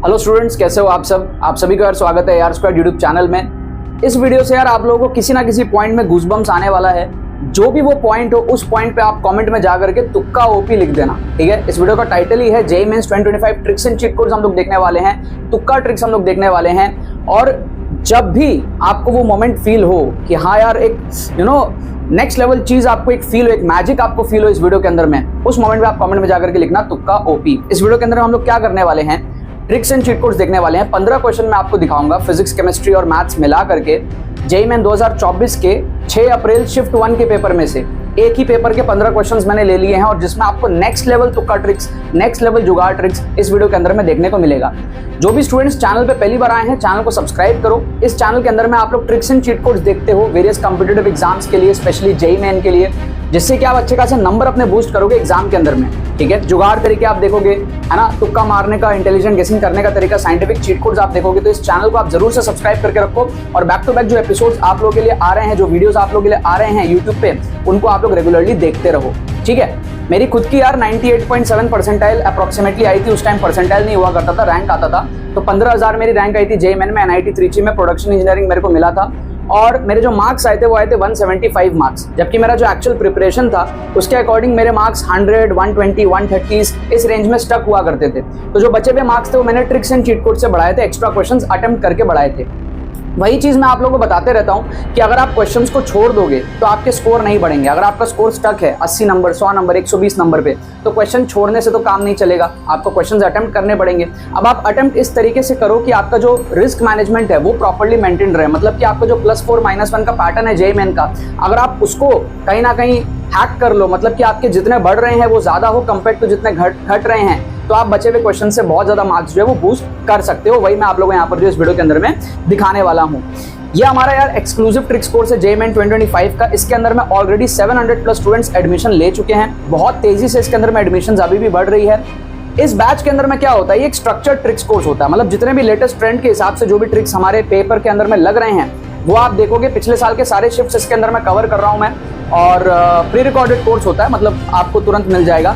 Hello students, कैसे हो आप सब। आप सभी का यार स्वागत है यार स्क्वाड यूट्यूब चैनल में। इस वीडियो से यार आप लोगों को किसी ना किसी पॉइंट में गूज़बम्प्स आने वाला है। जो भी वो पॉइंट हो उस पॉइंट पे आप कमेंट में जा करके तुक्का ओपी लिख देना, ठीक है। इस वीडियो का टाइटल ही है JEE mains 2025 tricks and cheat codes हम लोग देखने वाले हैं, तुक्का ट्रिक्स हम लोग देखने वाले हैं। और जब भी आपको वो मोमेंट फील हो कि हाँ यार एक नेक्स्ट लेवल चीज आपको एक फील हो, एक मैजिक आपको फील हो इस वीडियो के अंदर में, उस मोमेंट में आप कमेंट में जाकर के लिखना तुक्का ओपी। इस वीडियो के अंदर हम लोग क्या करने वाले हैं, ट्रिक्स एंड चीट कोड्स देखने वाले हैं। 15 क्वेश्चन मैं आपको दिखाऊंगा फिजिक्स, केमिस्ट्री और मैथ्स मिला करके जेईई मेन 2024 के 6 अप्रैल शिफ्ट 1 के पेपर में से एक ही पेपर के 15 क्वेश्चंस मैंने ले लिए हैं और जिसमें आपको नेक्स्ट लेवल तुक्का ट्रिक्स, नेक्स्ट लेवल जुगाड़ ट्रिक्स इस वीडियो के अंदर में देखने को मिलेगा। जो भी स्टूडेंट्स चैनल पे पहली बार आए हैं, चैनल को सब्सक्राइब करो। इस चैनल के अंदर में आप लोग ट्रिक्स एंड चीट कोड्स देखते हो वेरियस कॉम्पिटिटिव एग्जाम्स के लिए, स्पेशली जेईई मेन के लिए, जिससे कि आप अच्छे खासे नंबर अपने बूस्ट करोगे एग्जाम के अंदर में, ठीक है। जुगाड़ तरीके आप देखोगे, है ना, तुक्का मारने का, इंटेलिजेंट गेसिंग करने का तरीका, साइंटिफिक चीट कोड्स आप देखोगे। तो इस चैनल को आप जरूर से सब्सक्राइब करके रखो और बैक टू बैक जो एपिसोड्स आप लोगों के लिए आ रहे हैं, जो वीडियोस आप लोगों के लिए आ रहे हैं यूट्यूब पे, उनको आप लोग रेगुलरली देखते रहो, ठीक है। मेरी खुद की यार 98.7 परसेंटाइल अप्रोक्सीमेटली आई थी। उस टाइम परसेंटाइल नहीं हुआ करता था, रैंक आता था। तो 15,000 मेरी रैंक आई थी जेईई मेन में। एनआईटी त्रिची में प्रोडक्शन इंजीनियरिंग मेरे को मिला था और मेरे जो मार्क्स आए थे वो आए थे 175 मार्क्स, जबकि मेरा जो एक्चुअल प्रिपरेशन था उसके अकॉर्डिंग मेरे मार्क्स 100, 120, 130 इस रेंज में स्टक हुआ करते थे। तो जो बचे हुए मार्क्स थे वो मैंने ट्रिक्स एंड चीट कोड से बढ़ाए थे, एक्स्ट्रा क्वेश्चंस अटेम्प्ट करके बढ़ाए थे। वही चीज मैं आप लोगों को बताते रहता हूं कि अगर आप क्वेश्चंस को छोड़ दोगे तो आपके स्कोर नहीं बढ़ेंगे। अगर आपका स्कोर स्टक है 80 नंबर, 100 नंबर, 120 नंबर पे, तो क्वेश्चन छोड़ने से तो काम नहीं चलेगा, आपको क्वेश्चंस अटेम्प्ट करने पड़ेंगे। अब आप अटेम्प्ट इस तरीके से करो कि आपका जो रिस्क मैनेजमेंट है वो प्रॉपर्ली मेंटेन रहे। मतलब कि आपका जो +4 -1 का पैटर्न है जेईई मेन का, अगर आप उसको कहीं ना कहीं हैक कर लो, मतलब कि आपके जितने बढ़ रहे हैं वो ज्यादा हो कंपेयर टू जितने घट रहे हैं, तो आप बचे हुए क्वेश्चन से बहुत ज्यादा मार्क्स जो है वो बूस्ट कर सकते हो। वही मैं आप लोगों को यहाँ पर जो इस वीडियो के अंदर में दिखाने वाला हूँ। ये हमारा यार एक्सक्लूसिव ट्रिक्स कोर्स है जेईई मेन 2025 का। इसके अंदर में ऑलरेडी 700+ स्टूडेंट्स एडमिशन ले चुके हैं। बहुत तेजी से इसके अंदर में एडमिशन अभी भी बढ़ रही है। इस बैच के अंदर में क्या होता है, ये एक स्ट्रक्चर्ड ट्रिक्स कोर्स होता है। मतलब जितने भी लेटेस्ट ट्रेंड के हिसाब से जो भी ट्रिक्स हमारे पेपर के अंदर में लग रहे हैं वो आप देखोगे। पिछले साल के सारे शिफ्ट्स इसके अंदर में कवर कर रहा हूं मैं, और प्री रिकॉर्डेड कोर्स होता है, मतलब आपको तुरंत मिल जाएगा।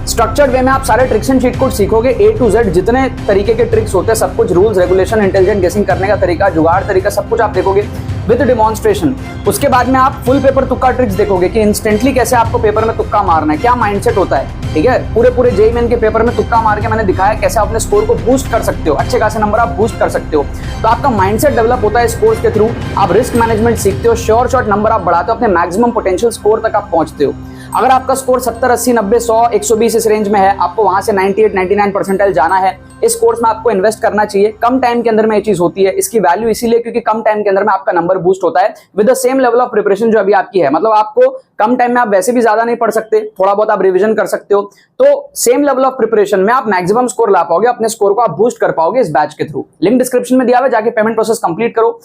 स्ट्रक्चर्ड वे में आप सारे ट्रिक्स एंड चीट कोड सीखोगे, A to Z जितने तरीके के ट्रिक्स होते हैं सब कुछ, रूल्स, रेगुलेशन, इंटेलिजेंट गेसिंग करने का तरीका, जुगाड़ तरीका, सब कुछ आप देखोगे विद डिमॉन्स्ट्रेशन। उसके बाद में आप फुल पेपर तुक्का ट्रिक्स देखोगे कि इंस्टेंटली कैसे आपको पेपर में तुक्का मारना है, क्या माइंडसेट होता है, ठीक है। पूरे जेईई मेन के पेपर में तुक्का मार के मैंने दिखाया कैसे अपने स्कोर को बूस्ट कर सकते हो, अच्छे खासे नंबर आप बूस्ट कर सकते हो। तो आपका माइंडसेट डेवलप होता है इस कोर्स के थ्रू। आप रिस्क मैनेजमेंट सीखते हो, श्योर शॉट नंबर आप बढ़ाते हो, अपने मैक्सिमम पोटेंशियल स्कोर तक आप पहुंचते हो। अगर आपका स्कोर 70, 80, 90, 100, 120 इस रेंज में है, आपको वहां से 98, 99 परसेंटाइल जाना है। इस कोर्स में आपको इन्वेस्ट करना चाहिए। कम टाइम के अंदर में ये चीज होती है। इसकी वैल्यू इसीलिए क्योंकि कम टाइम के अंदर में आपका नंबर बूस्ट होता है with the same level of preparation जो अभी आपकी है। मतलब आपको कम टाइम में आप वैसे भी ज्यादा नहीं पढ़ सकते, थोड़ा बहुत आप रिविजन कर सकते हो, तो सेम लेवल ऑफ प्रिपरेशन में आप मैक्सिमम स्कोर ला पाओगे, अपने स्कोर को आप बूस्ट कर पाओगे इस बैच के थ्रू। लिंक डिस्क्रिप्शन में दिया हुआ है, जाके पेमेंट प्रोसेस कंप्लीट करो।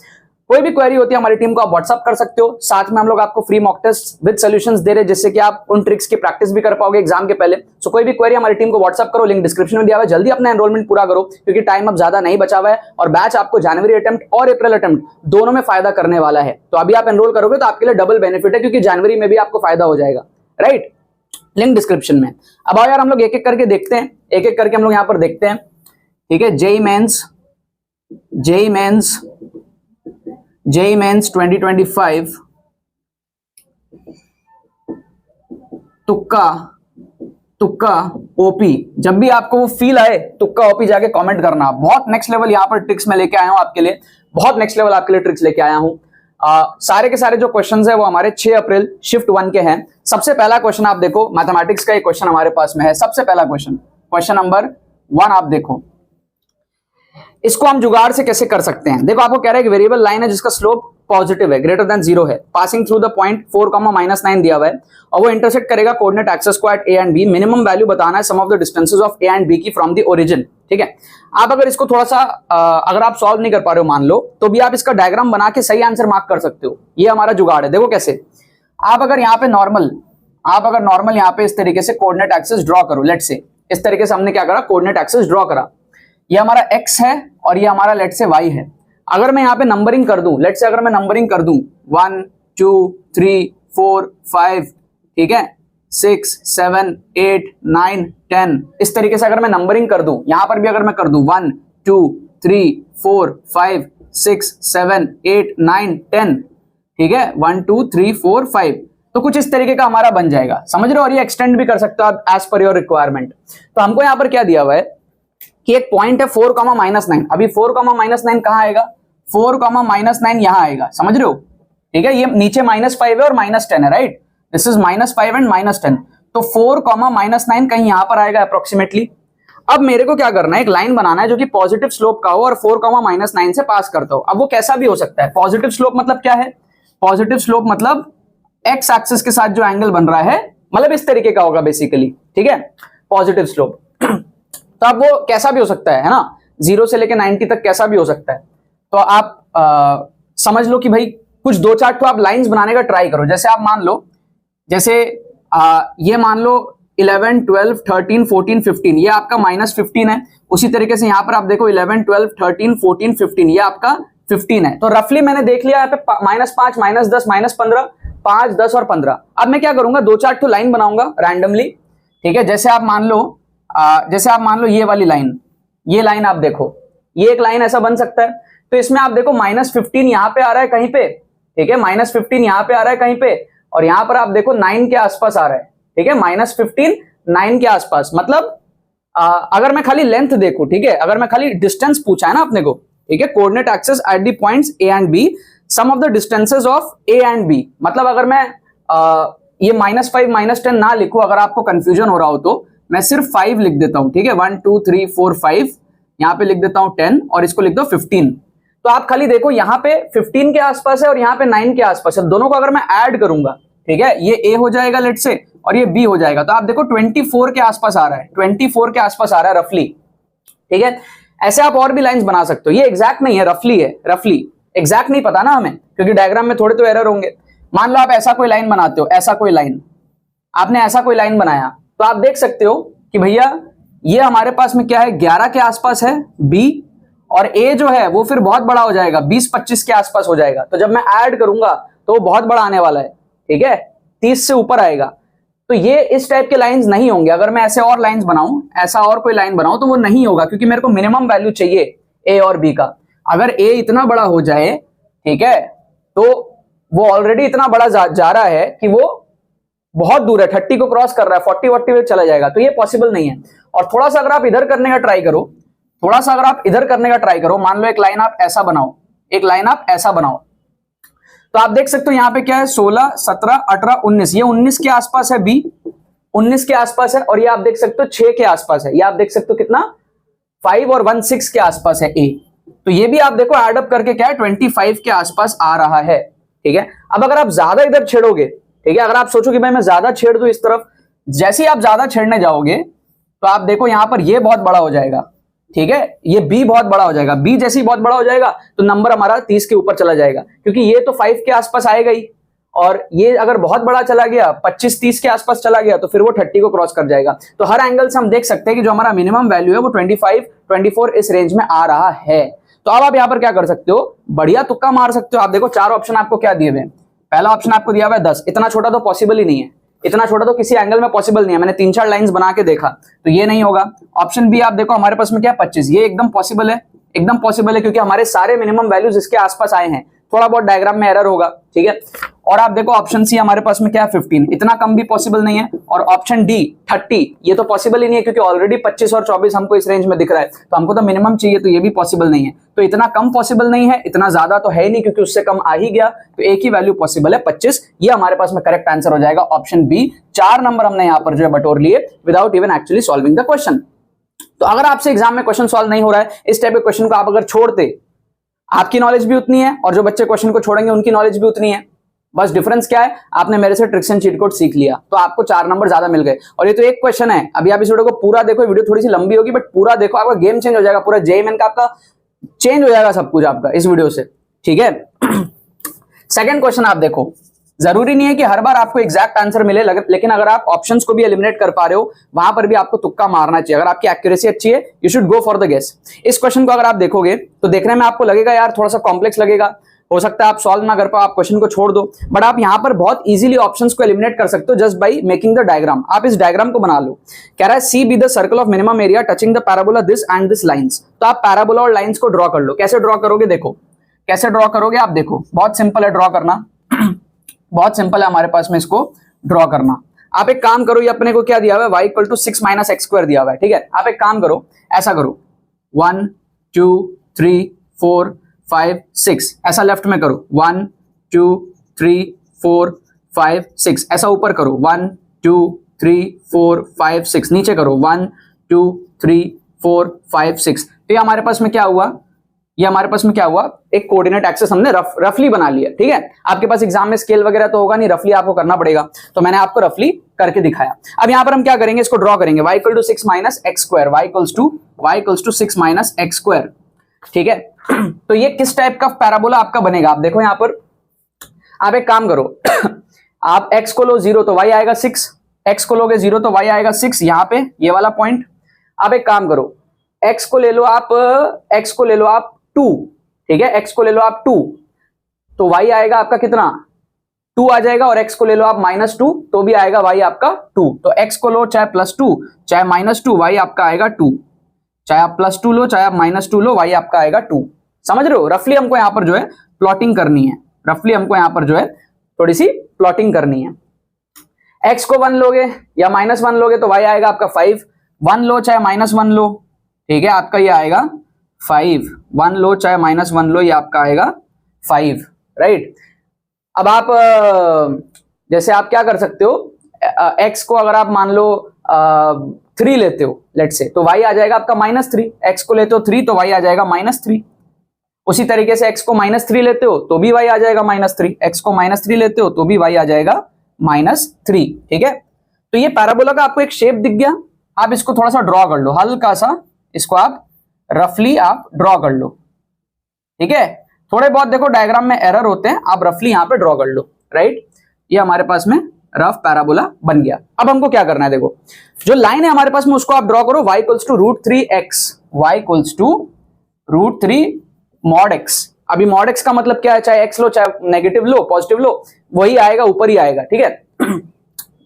कोई भी क्वेरी होती है हमारी टीम को आप व्हाट्सअप कर सकते हो। साथ में हम लोग आपको free mock test with solutions दे रहे हैं, जिससे कि आप उन ट्रिक्स की प्रैक्टिस भी कर पाओगे एग्जाम के पहले। सो कोई भी क्वेरी हमारी टीम को व्हाट्सअप करो, लिंक डिस्क्रिप्शन में दिया हुआ है। जल्दी अपना एनरोलमेंट पूरा करो क्योंकि टाइम अब ज्यादा नहीं बचा हुआ है और बैच आपको जनवरी अटेम्प्ट और अप्रैल अटेम्प्ट दोनों में फायदा करने वाला है। तो अभी आप एनरोल करोगे तो आपके लिए डबल बेनिफिट है क्योंकि जनवरी में भी आपको फायदा हो जाएगा, राइट। लिंक डिस्क्रिप्शन में। अब आओ यार हम लोग एक एक करके देखते हैं, एक एक करके हम लोग यहाँ पर देखते हैं, ठीक है। जेईई मेंस 2025 तुक्का ओपी। जब भी आपको वो फील आए तुक्का ओपी जाके कमेंट करना। बहुत नेक्स्ट लेवल यहाँ पर ट्रिक्स में लेके आया हूं आपके लिए, बहुत नेक्स्ट लेवल आपके लिए ट्रिक्स लेके आया हूं। सारे के सारे जो क्वेश्चंस है वो हमारे 6 अप्रैल शिफ्ट 1 के हैं। सबसे पहला क्वेश्चन आप देखो, मैथमेटिक्स का एक क्वेश्चन हमारे पास में है। सबसे पहला क्वेश्चन नंबर 1 आप देखो। इसको हम जुगाड़ से कैसे कर सकते हैं, देखो। आपको कह रहा है कि वेरिएबल लाइन है जिसका स्लोप पॉजिटिव है, ग्रेटर देन 0 है, पासिंग थ्रू द पॉइंट 4, -9 दिया हुआ है और वो इंटरसेक्ट करेगा कोऑर्डिनेट एक्सिस को at A and B। Minimum value बताना है sum of the distances of A and B की फ्रॉम द ओरिजिन, ठीक है। आप अगर इसको थोड़ा सा अगर आप सॉल्व नहीं कर पा रहे हो मान लो, तो भी आप इसका डायग्राम बना के सही आंसर मार्क कर सकते हो। ये हमारा जुगाड़ है। देखो कैसे, आप अगर यहाँ पे नॉर्मल यहाँ पे इस तरीके से कोऑर्डिनेट एक्सिस ड्रॉ करो, लेट से इस तरीके से हमने क्या करा, कोऑर्डिनेट एक्सिस ड्रॉ करा। ये हमारा x है और ये हमारा लेट से y है। अगर मैं यहाँ पे नंबरिंग कर दूं, लेट से अगर मैं नंबरिंग कर दूं 1 2 3 4 5, ठीक है, 6 7 8 9 10 इस तरीके से अगर मैं नंबरिंग कर दूं, यहां पर भी अगर मैं कर दूं 1 2 3 4 5 6 7 8 9 10, ठीक है, 1 2 3 4 5, तो कुछ इस तरीके का हमारा बन जाएगा, समझ रहे हो। और ये एक्सटेंड भी कर सकते हो आप एज पर योर रिक्वायरमेंट। तो हमको यहां पर क्या दिया हुआ है कि एक पॉइंट है 4, -9। अभी 4, -9 कहां आएगा, 4, -9 यहां आएगा, समझ रहे हो, ठीक है। ये नीचे -5 है और -10 है, राइट, दिस इज -5 एंड -10, तो 4, -9 कहीं यहां पर आएगा अप्रोक्सीमेटली। अब मेरे को क्या करना है, एक लाइन बनाना है जो कि पॉजिटिव स्लोप का हो और 4, -9 से पास करता हो। अब वो कैसा भी हो सकता है। पॉजिटिव स्लोप मतलब क्या है, पॉजिटिव स्लोप मतलब एक्स एक्सिस के साथ जो एंगल बन रहा है, मतलब इस तरीके का होगा बेसिकली, ठीक है, पॉजिटिव स्लोप। तो अब वो कैसा भी हो सकता है ना, 0 से लेके 90 तक कैसा भी हो सकता है। तो आप समझ लो कि भाई कुछ 2-4 तो आप लाइंस बनाने का ट्राई करो। जैसे आप मान लो, जैसे ये मान लो 11 12 13 14 15, ये आपका -15 है। उसी तरीके से यहां पर आप देखो 11 12 13 14 15, ये आपका 15 है। तो रफली मैंने देख लिया यहाँ पे -5 -10 -15, 5 10 और 15। अब मैं क्या करूंगा, 2-4 तो लाइन बनाऊंगा रैंडमली, ठीक है। जैसे आप मान लो ये वाली लाइन, ये लाइन आप देखो, ये एक लाइन ऐसा बन सकता है। तो इसमें आप देखो -15 यहां पे आ रहा है कहीं पे, ठीक है, -15 यहां पे आ रहा है कहीं पे, और यहां पर आप देखो 9 के आसपास आ रहा है, ठीक है, -15 9 के आसपास। मतलब अगर मैं खाली लेंथ देखूं, ठीक है, अगर मैं खाली डिस्टेंस पूछा है ना अपने को, ठीक है, coordinate axes at the points A and B, sum of the distances of A and B. मतलब अगर मैं ये -5 -10 ना लिखूं, अगर आपको कंफ्यूजन हो रहा हो तो मैं सिर्फ 5 लिख देता हूं, ठीक है, 1 2 3 4 5, यहां पे लिख देता हूं 10 और इसको लिख दो 15। तो आप खाली देखो यहाँ पे 15 के आसपास है और यहाँ पे 9 के आसपास है। दोनों को अगर मैं ऐड करूंगा, ठीक है, ये ए हो जाएगा लेट से और ये बी हो जाएगा, तो आप देखो 24 के आसपास आ रहा है, 24 के आसपास आ रहा है रफली, ठीक है। ऐसे आप और भी लाइंस बना सकते हो। ये एग्जैक्ट नहीं है, रफली है, रफली, एग्जैक्ट नहीं पता ना हमें, क्योंकि डायग्राम में थोड़े तो एरर होंगे। मान लो आप ऐसा कोई लाइन बनाते हो, ऐसा कोई लाइन, आपने ऐसा कोई लाइन बनाया, तो आप देख सकते हो कि भैया ये हमारे पास में क्या है, 11 के आसपास है बी, और ए जो है वो फिर बहुत बड़ा हो जाएगा, 20-25 के आसपास हो जाएगा। तो जब मैं ऐड करूंगा तो वो बहुत बड़ा आने वाला है, ठीक है, 30 से ऊपर आएगा। तो ये इस टाइप के लाइंस नहीं होंगे। अगर मैं ऐसे और लाइंस बनाऊं, ऐसा और कोई लाइन बनाऊं, तो वो नहीं होगा, क्योंकि मेरे को मिनिमम वैल्यू चाहिए ए और बी का। अगर ए इतना बड़ा हो जाए, ठीक है, तो वो ऑलरेडी इतना बड़ा जा रहा है कि वो बहुत दूर है, 30 को क्रॉस कर रहा है, 40 में चला जाएगा, तो ये पॉसिबल नहीं है। और थोड़ा सा अगर आप इधर करने का ट्राई करो, थोड़ा सा अगर आप इधर करने का ट्राई करो, मान लो एक लाइन आप ऐसा बनाओ, एक लाइन आप ऐसा बनाओ, तो आप देख सकते हो यहाँ पे क्या है, 16 17 18 19, ये 19 के आसपास है बी, 19 के आसपास है, और ये आप देख सकते हो 6 के आसपास है, ये आप देख सकते हो कितना, 5 और 1 6 के आसपास है ए। तो ये भी आप देखो एडअप करके क्या है, 25 के आसपास आ रहा है, ठीक है। अब अगर आप ज्यादा इधर छेड़ोगे, ठीक है, अगर आप सोचो कि भाई मैं ज्यादा छेड़ दूं इस तरफ, जैसे ही आप ज्यादा छेड़ने जाओगे तो आप देखो यहां पर ये बहुत बड़ा हो जाएगा, ठीक है, ये बी बहुत बड़ा हो जाएगा। बी जैसे ही बहुत बड़ा हो जाएगा तो नंबर हमारा 30 के ऊपर चला जाएगा, क्योंकि ये तो 5 के आसपास आएगा ही, और ये अगर बहुत बड़ा चला गया, 25-30 के आसपास चला गया, तो फिर वो 30 को क्रॉस कर जाएगा। तो हर एंगल से हम देख सकते हैं कि जो हमारा मिनिमम वैल्यू है वो 25-24 इस रेंज में आ रहा है। तो अब आप यहां पर क्या कर सकते हो, बढ़िया तुक्का मार सकते हो। आप देखो 4 ऑप्शन आपको क्या दिए हुए हैं। पहला ऑप्शन आपको दिया हुआ है 10, इतना छोटा तो पॉसिबल ही नहीं है, इतना छोटा तो किसी एंगल में पॉसिबल नहीं है। मैंने 3-4 लाइंस बना के देखा तो ये नहीं होगा। ऑप्शन बी आप देखो हमारे पास में क्या है, 25, ये एकदम पॉसिबल है, एकदम पॉसिबल है, क्योंकि हमारे सारे मिनिमम वैल्यूज इसके आसपास आए हैं। थोड़ा बहुत डायग्राम में एरर होगा, ठीक है। और आप देखो ऑप्शन सी हमारे पास में क्या है, 15, इतना कम भी पॉसिबल नहीं है। और ऑप्शन डी 30, ये तो पॉसिबल ही नहीं है, क्योंकि ऑलरेडी 25 और 24 हमको इस रेंज में दिख रहा है, तो हमको तो मिनिमम चाहिए, तो ये भी पॉसिबल नहीं है। तो इतना कम पॉसिबल नहीं है, इतना ज्यादा तो है ही नहीं, क्योंकि उससे कम आ ही गया, तो एक ही वैल्यू पॉसिबल है, 25। ये हमारे पास में करेक्ट आंसर हो जाएगा ऑप्शन बी। 4 नंबर हमने यहाँ पर जो है बटोर लिए without even actually solving the question. तो अगर आपसे एग्जाम में क्वेश्चन सॉल्व नहीं हो रहा है, इस टाइप के क्वेश्चन को आप अगर छोड़ते, आपकी नॉलेज भी उतनी है और जो बच्चे क्वेश्चन को छोड़ेंगे उनकी नॉलेज भी उतनी है। बस डिफरेंस क्या है, आपने मेरे से ट्रिक्स एंड चीट कोड सीख लिया, तो आपको 4 नंबर ज्यादा मिल गए। और ये तो एक क्वेश्चन है। अभी आप इस वीडियो को पूरा देखो, वीडियो थोड़ी सी लंबी होगी बट पूरा देखो, आपका गेम चेंज हो जाएगा, पूरा जेईई का आपका चेंज हो जाएगा सब कुछ आपका इस वीडियो से, ठीक है। सेकंड क्वेश्चन आप देखो, जरूरी नहीं है कि हर बार आपको एग्जैक्ट आंसर मिले, लेकिन अगर आप ऑप्शंस को भी एलिमिनेट कर पा रहे हो, वहां पर भी आपको तुक्का मारना चाहिए। अगर आपकी एक्यूरेसी अच्छी है, you should go for the guess. इस क्वेश्चन को अगर आप देखोगे तो देखने में आपको लगेगा यार थोड़ा सा कॉम्प्लेक्स लगेगा, हो सकता है आप सॉल्व ना कर पाओ, आप क्वेश्चन को छोड़ दो, बट आप यहां पर बहुत इजीली ऑप्शंस को एलिमिनेट कर सकते हो just by making the diagram. आप इस डायग्राम को बना लो। कह रहा है C be the circle of minimum area touching the parabola this and this lines. तो आप पैराबोला और लाइंस को ड्रॉ कर लो। कैसे ड्रॉ करोगे, देखो कैसे ड्रॉ करोगे आप, देखो बहुत सिंपल है ड्रॉ करना बहुत सिंपल है हमारे पास में इसको ड्रॉ करना। आप एक काम करो, ये अपने को क्या दिया हुआ है, y equal to 6 minus x square दिया हुआ है, ठीक है। आप एक काम करो, ऐसा करो 1 2 3 4 5 6, ऐसा लेफ्ट में करो 1 2 3 4 5 6, ऐसा ऊपर करो 1 2 3 4 5 6, नीचे करो 1 2 3 4 5 6। तो ये हमारे पास में क्या हुआ, ये हमारे पास में क्या हुआ, एक कोऑर्डिनेट एक्सिस हमने रफली बना लिया, ठीक है। आपके पास एग्जाम में स्केल वगैरह तो होगा नहीं, रफली आपको करना पड़ेगा, तो मैंने आपको रफली करके दिखाया। अब यहां पर हम क्या करेंगे, इसको ड्रॉ करेंगे y equal to 6 minus x square, y equals to 6 minus x square, ठीक है। तो ये किस टाइप का पैराबोला आपका बनेगा, आप देखो यहां पर, आप एक काम करो आप x को लो 0 तो y आएगा 6, x को लोगे 0 तो y आएगा 6, यहां पे ये वाला पॉइंट। आप एक काम करो, x को ले लो आप 2, ठीक है, x को ले लो आप 2, तो y आएगा आपका कितना 2 आ जाएगा, और x को ले लो आप -2 तो भी आएगा y आपका 2। तो x को लो चाहे +2 चाहे -2, y आपका आएगा 2, चाहे आप +2 लो चाहे आप -2 लो, y आपका आएगा 2। समझ रहे हो, रफली हमको यहां पर जो है प्लॉटिंग करनी है, रफली हमको यहां पर जो है थोड़ी सी प्लॉटिंग करनी है। x को 1 लोगे या -1 लोगे तो y आएगा आपका 5, 1 लो चाहे -1 लो, ठीक है, आपका ये आएगा 5, 1 लो चाहे -1 लो, ये आपका आएगा 5, राइट। अब आप जैसे आप क्या कर सकते हो, x को अगर आप मान लो 3 लेते हो लेट से, तो y आ जाएगा आपका -3, x को लेते हो 3 तो y आ जाएगा -3। उसी तरीके से x को -3 लेते हो तो भी y आ जाएगा -3, x को -3 लेते हो तो भी y आ जाएगा -3, ठीक है। तो ये पैराबोला का आपको एक शेप दिख गया, आप इसको थोड़ा सा ड्रॉ कर लो, हल्का सा इसको आप रफली आप ड्रॉ कर लो, ठीक है। थोड़े बहुत देखो डायग्राम में एरर होते हैं, आप रफली यहां पे ड्रॉ कर लो, राइट। ये हमारे पास में रफ पैराबोला बन गया। अब हमको क्या करना है, देखो जो लाइन है हमारे पास में उसको आप ड्रॉ करो, y equals to √3x, y equals to √3 mod x। अभी mod x का मतलब क्या है, चाहे x लो चाहे नेगेटिव लो पॉजिटिव लो, वही आएगा, ऊपर ही आएगा, ठीक है।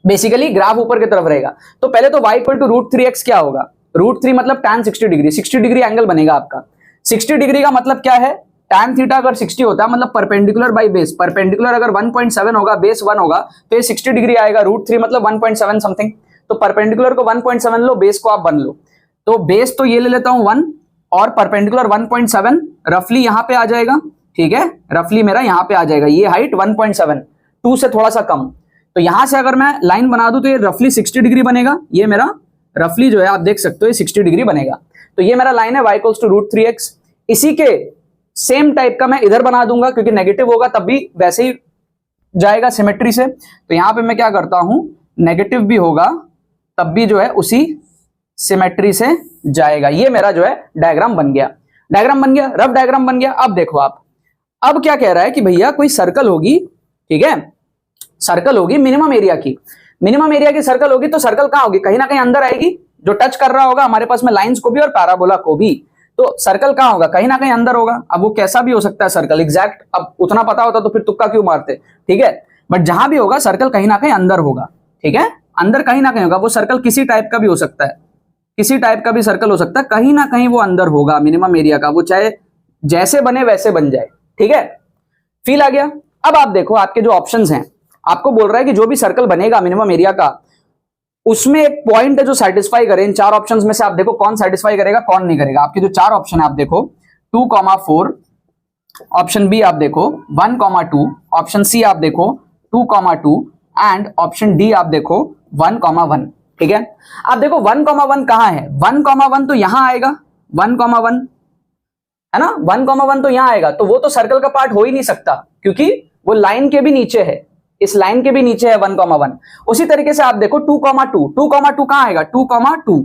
बेसिकली ग्राफ ऊपर की तरफ रहेगा। तो पहले तो y इक्वल टू √3x क्या होगा, √3 मतलब tan 60 डिग्री, 60 डिग्री एंगल बनेगा आपका। 60 डिग्री का मतलब क्या है, tan थीटा अगर 60 होता है मतलब परपेंडिकुलर बाय बेस, परपेंडिकुलर अगर 1.7 होगा, बेस 1 होगा, तो ये 60 डिग्री आएगा, √3 मतलब 1.7 समथिंग। तो परपेंडिकुलर को 1.7 लो, बेस को आप 1 लो, तो बेस तो ये ले लेता हूं 1 और परपेंडिकुलर 1.7, रफली यहां पे आ जाएगा, ठीक है, रफली मेरा यहां पे आ जाएगा, ये हाइट 1.7, 2 से थोड़ा सा कम। तो यहां से अगर मैं लाइन बना दूं तो ये रफली 60 डिग्री बनेगा, ये मेरा रफली जो है आप देख सकते हो ये 60 डिग्री बनेगा। तो ये मेरा लाइन है y इक्वल्स टू √3x। इसी के सेम टाइप का मैं इधर बना दूंगा, क्योंकि नेगेटिव होगा तब भी वैसे ही जाएगा सिमेट्री से। तो यहां पे मैं क्या करता हूं, नेगेटिव भी होगा तब भी जो है उसी सिमेट्री से जाएगा। ये मेरा जो है डायग्राम बन गया, डायग्राम बन गया, रफ डायग्राम बन गया। अब देखो आप, अब क्या कह रहा है कि भैया कोई सर्कल होगी, ठीक है, सर्कल होगी मिनिमम एरिया की, मिनिमम एरिया की सर्कल होगी, तो सर्कल कहां होगी, कहीं ना कहीं अंदर आएगी, जो टच कर रहा होगा हमारे पास में लाइंस को भी और पैराबोला को भी। तो सर्कल कहां होगा, कहीं ना कहीं अंदर होगा। अब वो कैसा भी हो सकता है सर्कल, एग्जैक्ट अब उतना पता होता तो फिर तुक्का क्यों मारते, ठीक है, बट जहां भी होगा सर्कल कहीं ना कहीं अंदर होगा, ठीक है, अंदर कहीं ना कहीं होगा। वो सर्कल किसी टाइप का भी हो सकता है, किसी टाइप का भी सर्कल हो सकता है, कहीं ना कहीं वो अंदर होगा मिनिमम एरिया का, वो चाहे जैसे बने वैसे बन जाए, ठीक है, फील आ गया। अब आप देखो आपके जो ऑप्शंस हैं, आपको बोल रहा है कि जो भी सर्कल बनेगा मिनिमम एरिया का, उसमें एक पॉइंट है जो सेटिस्फाई करे। इन 4 ऑप्शंस में से आप देखो कौन सेटिस्फाई करेगा कौन नहीं करेगा। आपके जो 4 ऑप्शन है आप देखो 2,4, ऑप्शन बी आप देखो 1,2, ऑप्शन सी आप देखो 2,2 एंड ऑप्शन डी आप देखो 1,1, ठीक है। आप देखो 1,1 कहां है, 1,1 तो यहां आएगा, 1,1 है ना, 1,1 तो यहां आएगा, तो वो तो सर्कल का पार्ट हो ही नहीं सकता, क्योंकि वो लाइन के भी नीचे है, इस लाइन के भी नीचे है 1,1। उसी तरीके से आप देखो 2,2, 2,2 कहां आएगा, 2,2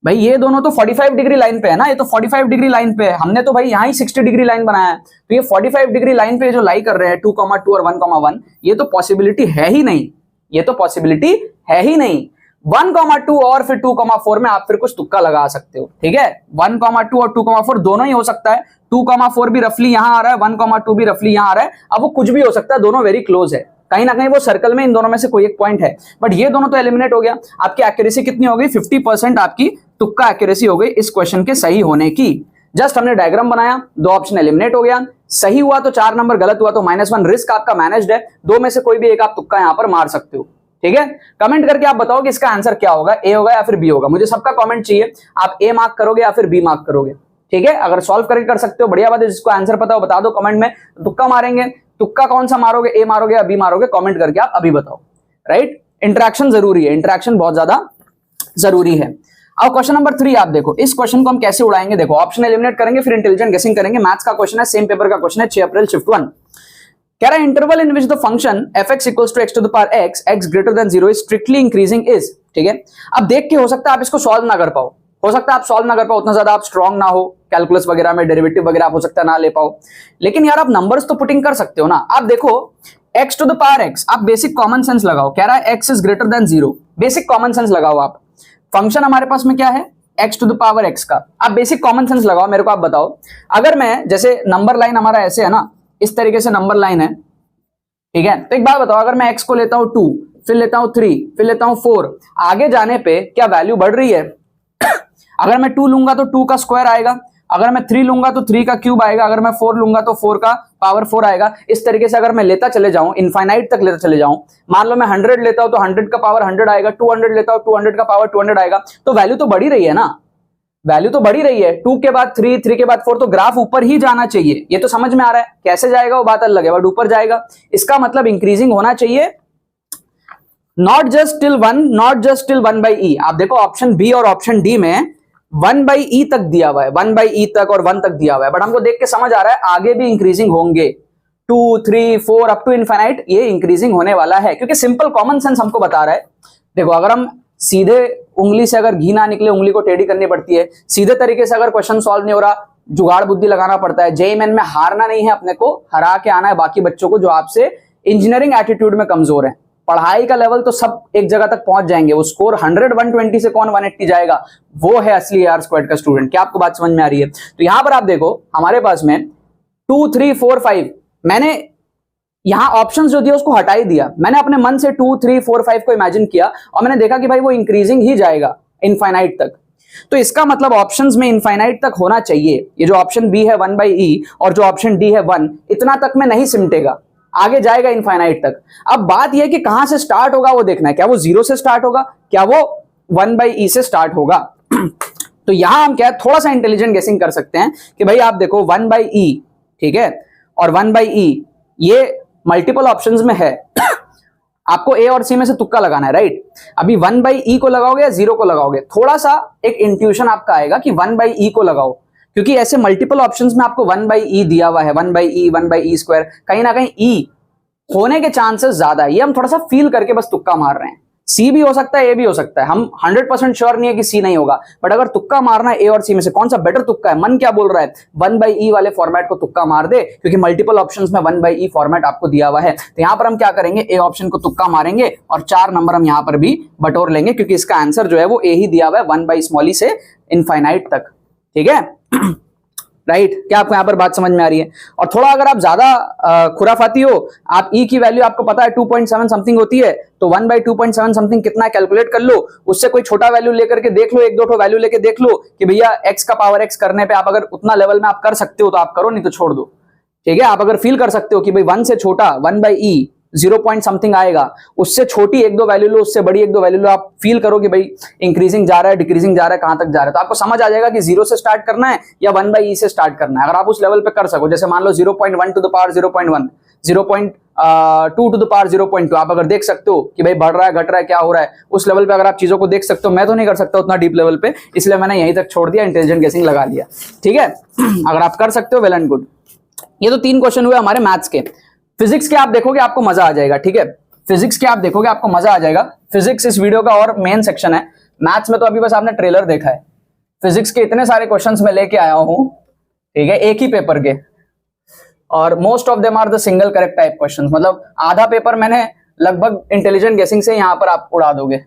भाई ये दोनों तो 45 डिग्री लाइन पे है ना, ये तो 45 डिग्री लाइन पे है, हमने तो भाई यहां ही 60 डिग्री लाइन बनाया है, तो ये 45 डिग्री लाइन पे जो लाई कर रहे हैं 2,2 और 1,1, ये तो पॉसिबिलिटी है ही नहीं, ये तो पॉसिबिलिटी है ही नहीं। 1,2 और फिर 2,4 में आप फिर कुछ तुक्का लगा सकते हो, ठीक है। 1,2 और 2,4 दोनों ही हो सकता है, 2,4 भी रफली यहां आ रहा है, 1,2 भी रफली यहां आ रहा है। अब वो कुछ भी हो सकता है, दोनों वेरी क्लोज है, कहीं ना कहीं वो सर्कल में इन दोनों में से कोई एक पॉइंट है, बट ये दोनों तो एलिमिनेट हो गया। आपकी एक्यूरेसी कितनी हो गई? 50% आपकी तुक्का एक्यूरेसी हो गई इस क्वेश्चन के सही होने की। जस्ट हमने डायग्राम बनाया, दो ऑप्शन एलिमिनेट हो गया, सही हुआ तो 4 नंबर, गलत हुआ तो -1। रिस्क आपका मैनेज्ड है, दो में से कोई भी एक आप तुक्का यहां पर मार सकते हो, ठीक है। कमेंट करके आप बताओ कि इसका आंसर क्या होगा, ए होगा या फिर बी होगा। मुझे सबका कमेंट चाहिए, आप ए मार्क करोगे या फिर बी मार्क करोगे, ठीक है। अगर सॉल्व करके कर सकते हो बढ़िया बात है, जिसको आंसर पता हो बता दो कमेंट में। तुक्का मारेंगे, तुक्का कौन सा मारोगे, ए मारोगे या बी मारोगे, कमेंट करके आप अभी बताओ, राइट। इंटरेक्शन जरूरी है, इंटरेक्शन बहुत ज्यादा जरूरी है। अब क्वेश्चन नंबर 3 आप देखो, इस क्वेश्चन को हम कैसे उड़ाएंगे। देखो ऑप्शन एलिमिनेट करेंगे, फिर इंटेलिजेंट गेसिंग करेंगे। मैथ्स का क्वेश्चन है, सेम पेपर का क्वेश्चन है, 6 अप्रैल शिफ्ट 1। कह रहा है interval in which the function fx equals to x to the power x greater than 0 is strictly increasing is, ठीक है। अब देख के हो सकता है आप इसको सॉल्व ना कर पाओ, हो सकता है आप सॉल्व ना कर पाओ, उतना ज्यादा आप स्ट्रांग ना हो कैलकुलस वगैरह में, डेरिवेटिव वगैरह आप हो सकता है ना ले पाओ, लेकिन यार आप नंबर्स तो पुटिंग कर सकते हो ना। आप देखो x to the power x, आप बेसिक कॉमन सेंस लगाओ, कह रहा है x is greater than 0, basic common sense लगाओ। आप फंक्शन हमारे पास में क्या है, x to the power x का, आप बेसिक कॉमन सेंस लगाओ। मेरे को आप बताओ, अगर मैं जैसे नंबर लाइन हमारा ऐसे है ना, इस तरीके से नंबर लाइन है, ठीक है। तो एक बात बताओ, अगर मैं x को लेता हूं 2, फिर लेता हूं 3, फिर लेता हूं 4, आगे जाने पे क्या वैल्यू बढ़ रही है? अगर मैं 2 लूंगा तो 2 का स्क्वायर आएगा, अगर मैं 3 लूंगा तो 3 का क्यूब आएगा, अगर मैं 4 लूंगा तो 4 का पावर 4 आएगा। इस तरीके से अगर मैं लेता चले जाऊं, इनफाइनाइट तक लेता चले जाऊं, मान लो मैं 100 लेता हूं तो 100 का पावर 100 आएगा, 200 लेता हूं 200 का पावर 200 आएगा, तो वैल्यू तो बढ़ी रही है ना, वैल्यू तो बढ़ी रही है। 2 के बाद 3, 3 के बाद 4, तो ग्राफ ऊपर ही जाना चाहिए। ये तो समझ में आ रहा है, कैसे जाएगा वो बात अलग है, बट ऊपर जाएगा। इसका मतलब इंक्रीजिंग होना चाहिए, not just till 1, not just till 1/e। आप देखो ऑप्शन बी और ऑप्शन डी में 1/e तक दिया हुआ है, 1/e तक और 1 तक दिया हुआ है, बट हमको देख के समझ आ रहा है आगे भी इंक्रीजिंग होंगे, 2, 3, 4 अप टू इनफाइनाइट, ये इंक्रीजिंग होने वाला है, क्योंकि सिंपल कॉमन सेंस हमको बता रहा है। देखो अगर हम सीधे उंगली से अगर घी ना निकले, उंगली को टेढ़ी करनी पड़ती है, सीधे तरीके से अगर क्वेश्चन सॉल्व नहीं हो रहा, जुगाड़ बुद्धि लगाना पड़ता है। जेईई मेन में हारना नहीं है, अपने को हरा के आना है बाकी बच्चों को जो आपसे इंजीनियरिंग एटीट्यूड में कमजोर है। पढ़ाई का लेवल तो सब एक जगह तक पहुंच जाएंगे, वो स्कोर 100, 120 से कौन 180 जाएगा, वो है असली AR स्क्वाड का स्टूडेंट। क्या आपको बात समझ में आ रही है? तो यहां पर आप देखो हमारे पास में 2, 3, 4, 5, मैंने यहां ऑप्शंस जो दिया उसको हटा ही दिया, मैंने अपने मन से 2, 3, 4, 5 को इमेजिन किया और मैंने देखा कि भाई वो इंक्रीजिंग ही जाएगा इनफाइनाइट तक। तो इसका मतलब ऑप्शंस में इनफाइनाइट तक होना चाहिए। ये जो ऑप्शन बी है 1/e और जो ऑप्शन डी है 1, इतना तक में नहीं सिमटेगा, आगे जाएगा इनफाइनाइट तक। अब बात यह कि कहां से स्टार्ट होगा वो देखना है, क्या वो 0 से स्टार्ट होगा, क्या वो 1/e से स्टार्ट होगा। तो यहां हम क्या थोड़ा सा इंटेलिजेंट गेसिंग कर सकते हैं कि भाई आप देखो 1/e, ठीक है, और 1/e ये मल्टीपल ऑप्शंस में है, आपको ए और सी में से तुक्का लगाना है, राइट। अभी 1/e को लगाओगे या 0 को लगाओगे, थोड़ा सा एक इंट्यूशन आपका आएगा कि 1/e को लगाओ, क्योंकि ऐसे मल्टीपल ऑप्शंस में आपको 1/e दिया हुआ है, 1/e, 1/e स्क्वायर, कहीं ना कहीं e होने के चांसेस ज्यादा है। ये हम थोड़ा सा फील करके बस तुक्का मार रहे हैं। सी भी हो सकता है, ए भी हो सकता है, हम 100% श्योर नहीं है कि सी नहीं होगा, बट अगर तुक्का मारना है ए और सी में से कौन सा बेटर तुक्का है, मन क्या बोल रहा है, 1/e वाले फॉर्मेट को तुक्का मार दे, क्योंकि मल्टीपल ऑप्शंस में 1/e फॉर्मेट आपको दिया हुआ है। तो यहां पर हम क्या करेंगे, ए ऑप्शन को तुक्का मारेंगे और 4 नंबर हम यहां पर भी बटोर लेंगे, क्योंकि इसका आंसर जो है वो ए ही दिया हुआ है, 1/e से इनफाइनाइट तक, ठीक है। राइट क्या आपको यहां पर बात समझ में आ रही है? और थोड़ा अगर आप ज्यादा खुराफाती हो, आप ई की वैल्यू आपको पता है 2.7 समथिंग होती है, तो 1/2.7 समथिंग कितना कैलकुलेट कर लो, उससे कोई छोटा वैल्यू लेकर के देख लो, एक दो वैल्यू लेके देख लो कि भैया x का पावर x करने पे आप अगर उतना लेवल में आप कर सकते हो तो आप करो, नहीं तो छोड़ दो, ठीक है। आप अगर फील कर सकते हो कि भाई 1 से छोटा 1/e 0 पॉइंट समथिंग आएगा, उससे छोटी एक दो वैल्यू लो, उससे बड़ी एक दो वैल्यू लो, आप फील करो कि भाई इंक्रीजिंग जा रहा है, डिक्रीजिंग जा रहा है, कहां तक जा रहा है, तो आपको समझ आ जाएगा कि 0 से स्टार्ट करना है या 1/e से स्टार्ट करना है। अगर आप उस लेवल पे कर सको, जैसे मान लो 0.1 to the power 0.1, 0.2 to the power 0.2, आप अगर देख सकते हो कि भाई बढ़ रहा है, घट रहा है, क्या हो रहा है, उस लेवल पे अगर आप चीजों को देख सकते हो, मैं तो नहीं कर सकता उतना डीप लेवल पे, इसलिए मैंने यहीं तक छोड़ दिया, इंटेलिजेंट गेसिंग लगा लिया, ठीक है। अगर आप कर सकते हो वेल एंड गुड। ये तो 3 क्वेश्चन हुए हमारे मैथ्स के। फिजिक्स के आप देखोगे आपको मजा आ जाएगा, ठीक है। फिजिक्स के आप देखोगे आपको मजा आ जाएगा। फिजिक्स इस वीडियो का और मेन सेक्शन है। मैथ्स में तो अभी बस आपने ट्रेलर देखा है, फिजिक्स के इतने सारे क्वेश्चंस मैं लेके आया हूं, ठीक है, एक ही पेपर के, और most of them are the single correct type questions. मतलब आधा पेपर मैंने लगभग इंटेलिजेंट गेसिंग से यहां पर आप उड़ा दोगे,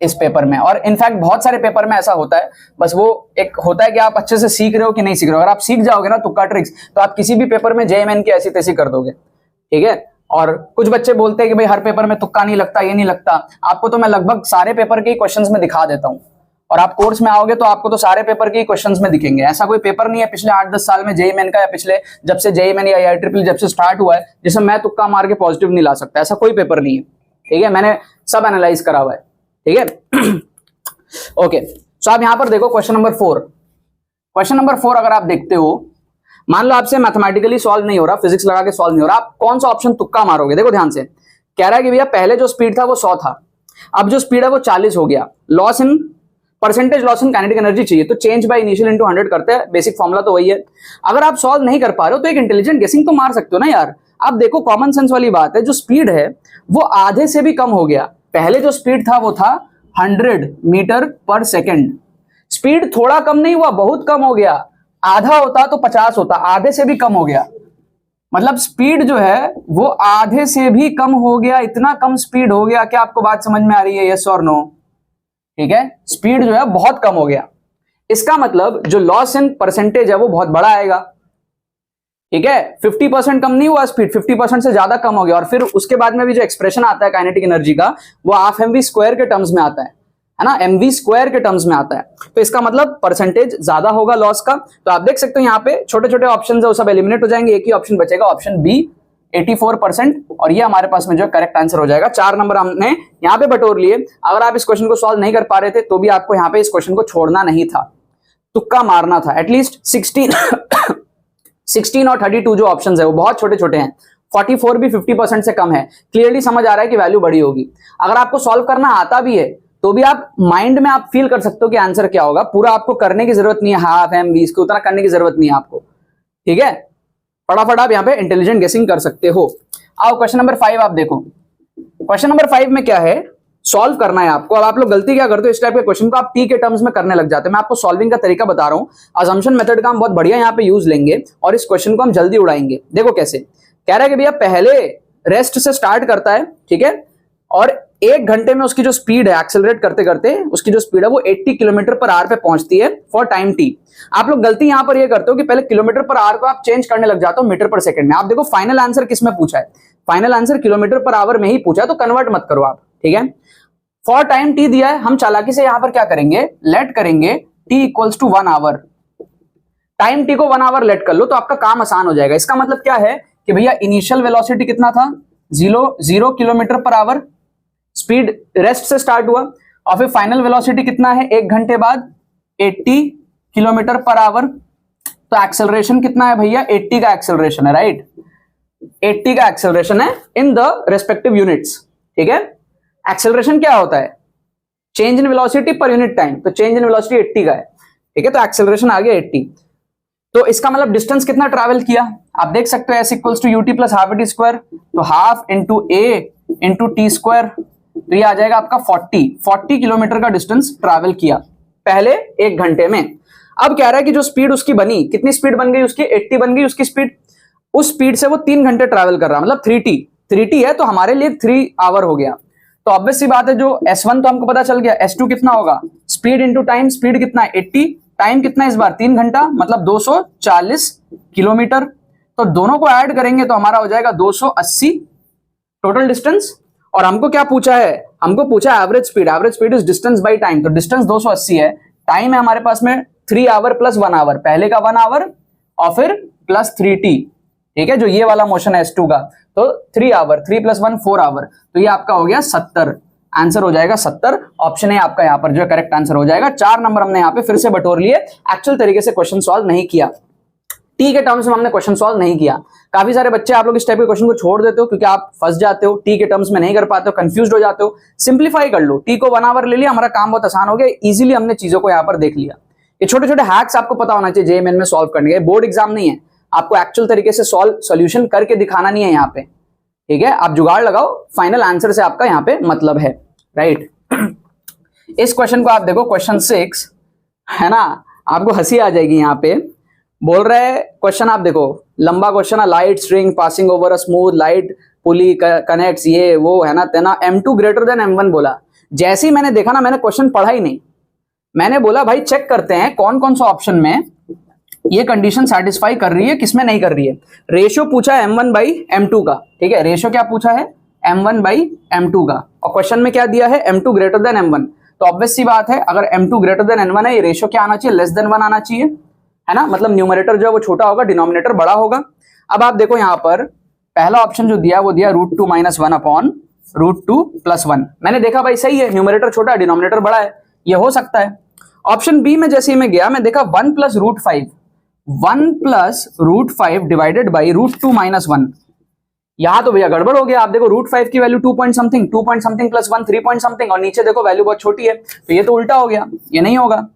इस पेपर में। और इनफैक्ट बहुत सारे पेपर में ऐसा होता है, बस वो एक होता है कि आप अच्छे से सीख रहे हो कि नहीं सीख रहे हो। अगर आप सीख जाओगे ना तुक्का ट्रिक्स, तो आप किसी भी पेपर में जेएमएन की ऐसी तैसी कर दोगे, ठीक है। और कुछ बच्चे बोलते हैं कि भाई हर पेपर में तुक्का नहीं लगता, ये नहीं लगता। आपको तो मैं लगभग सारे पेपर के क्वेश्चंस में दिखा देता हूं, और आप कोर्स में आओगे तो आपको तो सारे पेपर के क्वेश्चंस में दिखेंगे। ऐसा कोई पेपर नहीं है पिछले 8-10 साल में जेईएमएन का, या पिछले जब से जेईएमएन या IIEEE जब से स्टार्ट हुआ है, जिसमें मैं तुक्का मार के पॉजिटिव नहीं ला सकता। ऐसा कोई पेपर नहीं है, ठीक है। मैंने सब एनालाइज करा हुआ है, ठीक है। ओके, सो आप यहां पर देखो क्वेश्चन नंबर 4। क्वेश्चन नंबर 4 अगर आप देखते हो, मान लो आपसे मैथमेटिकली सॉल्व नहीं हो रहा, फिजिक्स लगा के सॉल्व नहीं हो रहा, आप कौन सा ऑप्शन तुक्का मारोगे? देखो ध्यान से, कह रहा है कि भैया पहले जो स्पीड था वो 100 था, अब जो स्पीड है वो 40 हो गया। Loss in percentage loss in kinetic energy चाहिए, तो चेंज बाय इनिशियल इनटू 100 करते हैं, बेसिक फॉर्मूला तो वही है। अगर आप सॉल्व नहीं कर पा रहे हो तो एक इंटेलिजेंट गेसिंग तो मार सकते हो ना यार। आप देखो कॉमन सेंस वाली बात है, जो स्पीड है वो आधे से भी कम हो गया। पहले जो स्पीड था वो था 100 मीटर पर सेकेंड। स्पीड थोड़ा कम नहीं हुआ, बहुत कम हो गया। आधा होता तो 50 होता, आधे से भी कम हो गया। मतलब स्पीड जो है वो आधे से भी कम हो गया। इतना कम स्पीड हो गया, क्या आपको बात समझ में आ रही है? यस और नो? ठीक है, स्पीड जो है बहुत कम हो गया। इसका मतलब जो लॉस इन परसेंटेज है वो बहुत बड़ा आएगा, ठीक है। 50% कम नहीं हुआ स्पीड, 50% से ज्यादा कम हो गया। और फिर उसके बाद में भी जो एक्सप्रेशन आता है काइनेटिक एनर्जी का, वो हाफ mv स्क्वायर के टर्म्स में आता है ना, mv स्क्वायर के टर्म्स में आता है। तो इसका मतलब परसेंटेज ज्यादा होगा लॉस का। तो आप देख सकते हो यहाँ पे छोटे छोटे ऑप्शन है वो सब एलिमिनेट हो जाएंगे, एक ही ऑप्शन बचेगा, ऑप्शन बी 84%, और ये हमारे पास में जो करेक्ट आंसर हो जाएगा। 4 नंबर हमने यहाँ पे बटोर लिए। अगर आप इस क्वेश्चन को सॉल्व नहीं कर पा रहे थे तो भी आपको यहाँ पे इस क्वेश्चन को छोड़ना नहीं था, तुक्का मारना था। एटलीस्ट 16 और 32 जो ऑप्शंस है वो बहुत छोटे छोटे हैं। 44 भी 50% से कम है। क्लियरली समझ आ रहा है कि वैल्यू बड़ी होगी। अगर आपको सॉल्व करना आता भी है तो भी आप माइंड में आप फील कर सकते हो कि आंसर क्या होगा। पूरा आपको करने की जरूरत नहीं है, हाफ एम 20 को उतना करने की जरूरत नहीं है आपको, ठीक है। फटाफट आप यहाँ पे इंटेलिजेंट गेसिंग कर सकते हो। आओ क्वेश्चन नंबर 5 आप देखो। क्वेश्चन नंबर 5 में क्या है, सॉल्व करना है आपको। अब आप लोग गलती क्या करते हो, इस टाइप के क्वेश्चन को आप टी के टर्म्स में करने लग जाते हैं। मैं आपको सॉल्विंग का तरीका बता रहा हूं। अजम्पशन मेथड का हम बहुत बढ़िया यहाँ पे यूज लेंगे और इस क्वेश्चन को हम जल्दी उड़ाएंगे। देखो कैसे कह रहा है कि भैया पहले रेस्ट से स्टार्ट करता है, ठीक है, और 1 घंटे में उसकी जो स्पीड है एक्सेलरेट करते करते उसकी जो स्पीड है वो 80 किलोमीटर पर आवर पे पहुंचती है फॉर टाइम टी। आप लोग गलती यहां पर ये करते हो कि पहले किलोमीटर पर आवर को आप चेंज करने लग जाते हो मीटर पर सेकंड में। आप देखो फाइनल आंसर किसमें पूछा है, final answer kilometre per hour में ही पूछा है, तो कन्वर्ट मत करो आप, ठीक है। फॉर टाइम टी दिया है, हम चालाकी से यहां पर क्या करेंगे, लेट करेंगे T equals to 1 hour. Time T को 1 आवर लेट कर लो तो आपका काम आसान हो जाएगा। इसका मतलब क्या है कि भैया इनिशियल वेलोसिटी कितना था, 0 kilometre per hour, speed rest से स्टार्ट हुआ, और फिर फाइनल वेलोसिटी कितना है 1 घंटे बाद 80 किलोमीटर पर आवर। तो एक्सेलरेशन कितना है भैया, 80 का एक्सेलरेशन है, राइट, 80 का एक्सेलरेशन है इन द रेस्पेक्टिव यूनिट्स, ठीक है। एक्सेलरेशन क्या होता है, change in velocity per unit time, तो चेंज इन वेलोसिटी 80 का है, ठीक है। तो एक्सेलरेशन आ गया 80। तो इसका मतलब डिस्टेंस कितना ट्रैवल किया, आप देख सकते हो, S equals to U T plus half T square, तो half into A into T square, तो ये आ जाएगा आपका 40 किलोमीटर का डिस्टेंस ट्रैवल किया पहले 1 घंटे में। अब कह रहा है कि जो स्पीड उसकी बनी, कितनी स्पीड बन गई उसकी, 80 बन गई उसकी स्पीड। उस स्पीड से वो 3 घंटे ट्रैवल कर रहा है, मतलब 3t है, तो हमारे लिए 3 आवर हो गया। तो ऑब्वियस सी बात है, जो S1 तो हमको पता चल गया, S2 कितना होगा, स्पीड इंटू टाइम, स्पीड कितना है 80, टाइम कितना है इस बार 3 घंटा, मतलब 240 किलोमीटर। तो दोनों को ऐड करेंगे तो हमारा हो जाएगा 280 टोटल डिस्टेंस। और हमको क्या पूछा है, हमको पूछा है average speed is distance by time, तो डिस्टेंस 280 है, टाइम है हमारे पास में 3 आवर प्लस 1 आवर, पहले का 1 आवर और फिर प्लस 3t, ठीक है, जो ये वाला मोशन है S2 का, तो 3 आवर, 3 + 1 4 आवर, तो ये आपका हो गया 70, आंसर हो जाएगा 70। ऑप्शन है आपका यहाँ पर जो करेक्ट आंसर हो जाएगा। 4 नंबर हमने यहाँ पे फिर से बटोर लिए, एक्चुअल तरीके से क्वेश्चन सॉल्व नहीं किया, टी के टर्म्स में हमने क्वेश्चन सॉल्व नहीं किया। काफी सारे बच्चे आप लोग इस टाइप के क्वेश्चन को छोड़ देते हो क्योंकि आप फंस जाते हो, टी के टर्म्स में नहीं कर पाते हो, कंफ्यूज हो जाते हो। सिंप्लीफाई कर लो, टी को 1 आवर ले लिया, हमारा काम बहुत आसान हो गया, इजीली हमने चीजों को यहाँ पर देख लिया। ये छोटे छोटे हैक्स आपको पता होना चाहिए जेईई मेन में सॉल्व करने के। बोर्ड एग्जाम नहीं है, आपको एक्चुअल तरीके से सोल्यूशन करके दिखाना नहीं है यहाँ पे, ठीक है। आप जुगाड़ लगाओ, फाइनल आंसर से आपका यहाँ पे मतलब है, राइट। इस क्वेश्चन को आप देखो, क्वेश्चन 6 है ना, आपको हंसी आ जाएगी। यहाँ पे बोल रहे हैं क्वेश्चन, आप देखो लंबा क्वेश्चन है, light string passing over a smooth light pulley connects, ये वो है ना तेना, M2 ग्रेटर देन M1 बोला। जैसे ही मैंने देखा ना, मैंने क्वेश्चन पढ़ा ही नहीं, मैंने बोला भाई चेक करते हैं कौन कौन सा ऑप्शन में ये कंडीशन सेटिस्फाई कर रही है, किसमें नहीं कर रही है। रेशियो पूछा है m1 बाई m2 का, ठीक है, रेशियो क्या पूछा है m1 बाई m2 का, और क्वेश्चन में क्या दिया है m2 ग्रेटर देन m1। तो ऑब्वियस सी बात है, अगर m2 ग्रेटर देन m1 है, ये रेशियो क्या आना चाहिए, लेस देन 1 आना चाहिए, है ना, मतलब न्यूमरेटर जो है वो छोटा होगा, डिनोमिनेटर बड़ा होगा। अब आप देखो यहाँ पर पहला ऑप्शन जो दिया वो दिया √2 - 1 अपॉन √2 + 1। मैंने देखा भाई सही है, न्यूमरेटर छोटा है, डिनोमिनेटर बड़ा है, ये हो सकता है। ऑप्शन बी में जैसे ही मैं गया, मैं देखा 1 + √5, 1 + √5 डिवाइडेड बाई √2 - 1। यहां तो भैया गड़बड़ हो गया। आप देखो √5 की value 2 point something + 1 3 point something, और नीचे देखो वैल्यू बहुत छोटी है, तो ये तो उल्टा हो गया, ये नहीं होगा।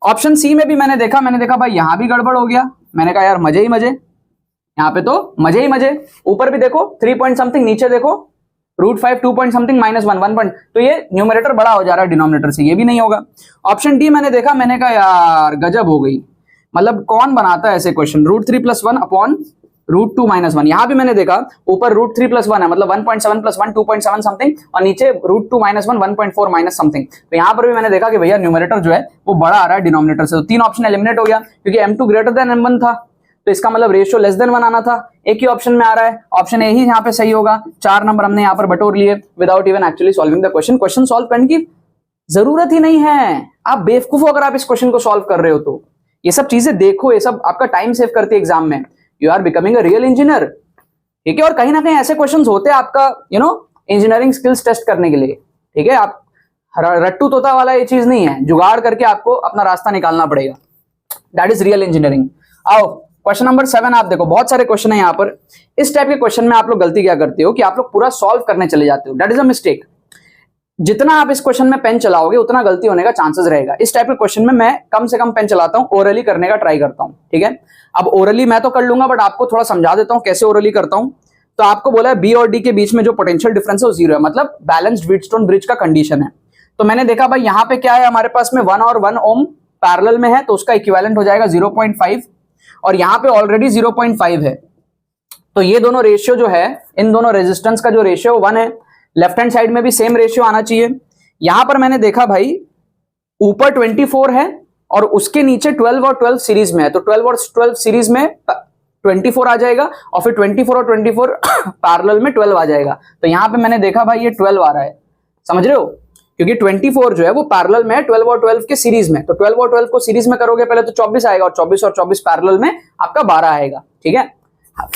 ऑप्शन सी में भी मैंने देखा भाई यहां भी गड़बड़ हो गया। मैंने कहा यार मजे ही मजे, यहाँ पे तो मजे ही मजे। ऊपर भी देखो 3 पॉइंट समथिंग, नीचे देखो √5 2 पॉइंट समथिंग -1 पॉइंट, तो ये न्यूमरेटर बड़ा हो जा रहा है डिनोमिनेटर से, ये भी नहीं होगा। ऑप्शन डी मैंने देखा, मैंने कहा यार गजब हो गई, मतलब कौन बनाता है ऐसे क्वेश्चन, √3 + 1 अपॉन √2 - 1। यहां भी मैंने देखा ऊपर √3 + 1 है, मतलब 1.7 + 1 2.7 समथिंग, और नीचे √2 - 1 1.4 माइनस समथिंग। तो यहां पर भी मैंने देखा कि भैया न्यूमरेटर जो है वो बड़ा आ रहा है डिनोमिनेटर से, तो 3 ऑप्शन एलिमिनेट हो गया, क्योंकि m2 ग्रेटर देन m1 था, तो इसका मतलब रेशियो लेस देन 1 आना था। एक ही ऑप्शन में आ रहा है, ऑप्शन ए ही यहाँ पे सही होगा। 4 नंबर हमने यहाँ पर बटोर लिए without even actually solving the question. Question solve करने की जरूरत ही नहीं है, आप बेवकूफ हो अगर आप इस क्वेश्चन को सॉल्व कर रहे हो तो। ये सब चीजें देखो, ये सब आपका टाइम सेव करती है एग्जाम में। You are becoming a real engineer, ठीक है। और कहीं ना कहीं ऐसे क्वेश्चन होते हैं आपका इंजीनियरिंग स्किल्स टेस्ट करने के लिए, ठीक है। आप रट्टू तोता वाला ये चीज नहीं है, जुगाड़ करके आपको अपना रास्ता निकालना पड़ेगा, दैट इज रियल इंजीनियरिंग। आओ क्वेश्चन नंबर 7, आप देखो बहुत सारे क्वेश्चन है यहाँ पर। इस टाइप के क्वेश्चन में आप लोग गलती क्या करते हो कि आप लोग पूरा सॉल्व करने चले जाते हो, दैट इज अ मिस्टेक। जितना आप इस क्वेश्चन में पेन चलाओगे उतना गलती होने का चांसेस रहेगा। इस टाइप के क्वेश्चन में मैं कम से कम पेन चलाता हूं, ओरली करने का ट्राई करता हूं, ठीक है। अब ओरली मैं तो कर लूंगा, बट आपको थोड़ा समझा देता हूं कैसे ओरली करता हूं। तो आपको बोला है बी और डी के बीच में जो पोटेंशियल डिफरेंस है वो 0 है, मतलब बैलेंस्ड व्हीटस्टोन ब्रिज का कंडीशन है। तो मैंने देखा भाई यहाँ पे क्या है, हमारे पास में 1 और 1 ओम पैरेलल में है, तो उसका इक्विवेलेंट हो जाएगा 0.5, और यहाँ पे ऑलरेडी 0.5 है। तो ये दोनों रेशियो जो है, इन दोनों रेजिस्टेंस का जो रेशियो 1 है, लेफ्ट हैंड साइड में भी सेम रेशियो आना चाहिए। यहां पर मैंने देखा भाई ऊपर 24 है और उसके नीचे 12 और 12 सीरीज में है, तो 12 और 12 सीरीज में 24 आ जाएगा, और फिर 24 और 24 पैरेलल में 12 आ जाएगा। तो यहां पे मैंने देखा भाई ये 12 आ रहा है, समझ रहे हो, क्योंकि 24 जो है वो पैरेलल में है 12 और 12 के सीरीज में। तो 12 और 12 को सीरीज में करोगे पहले तो 24 आएगा, और 24 और 24 पैरेलल में आपका 12 आएगा, ठीक है।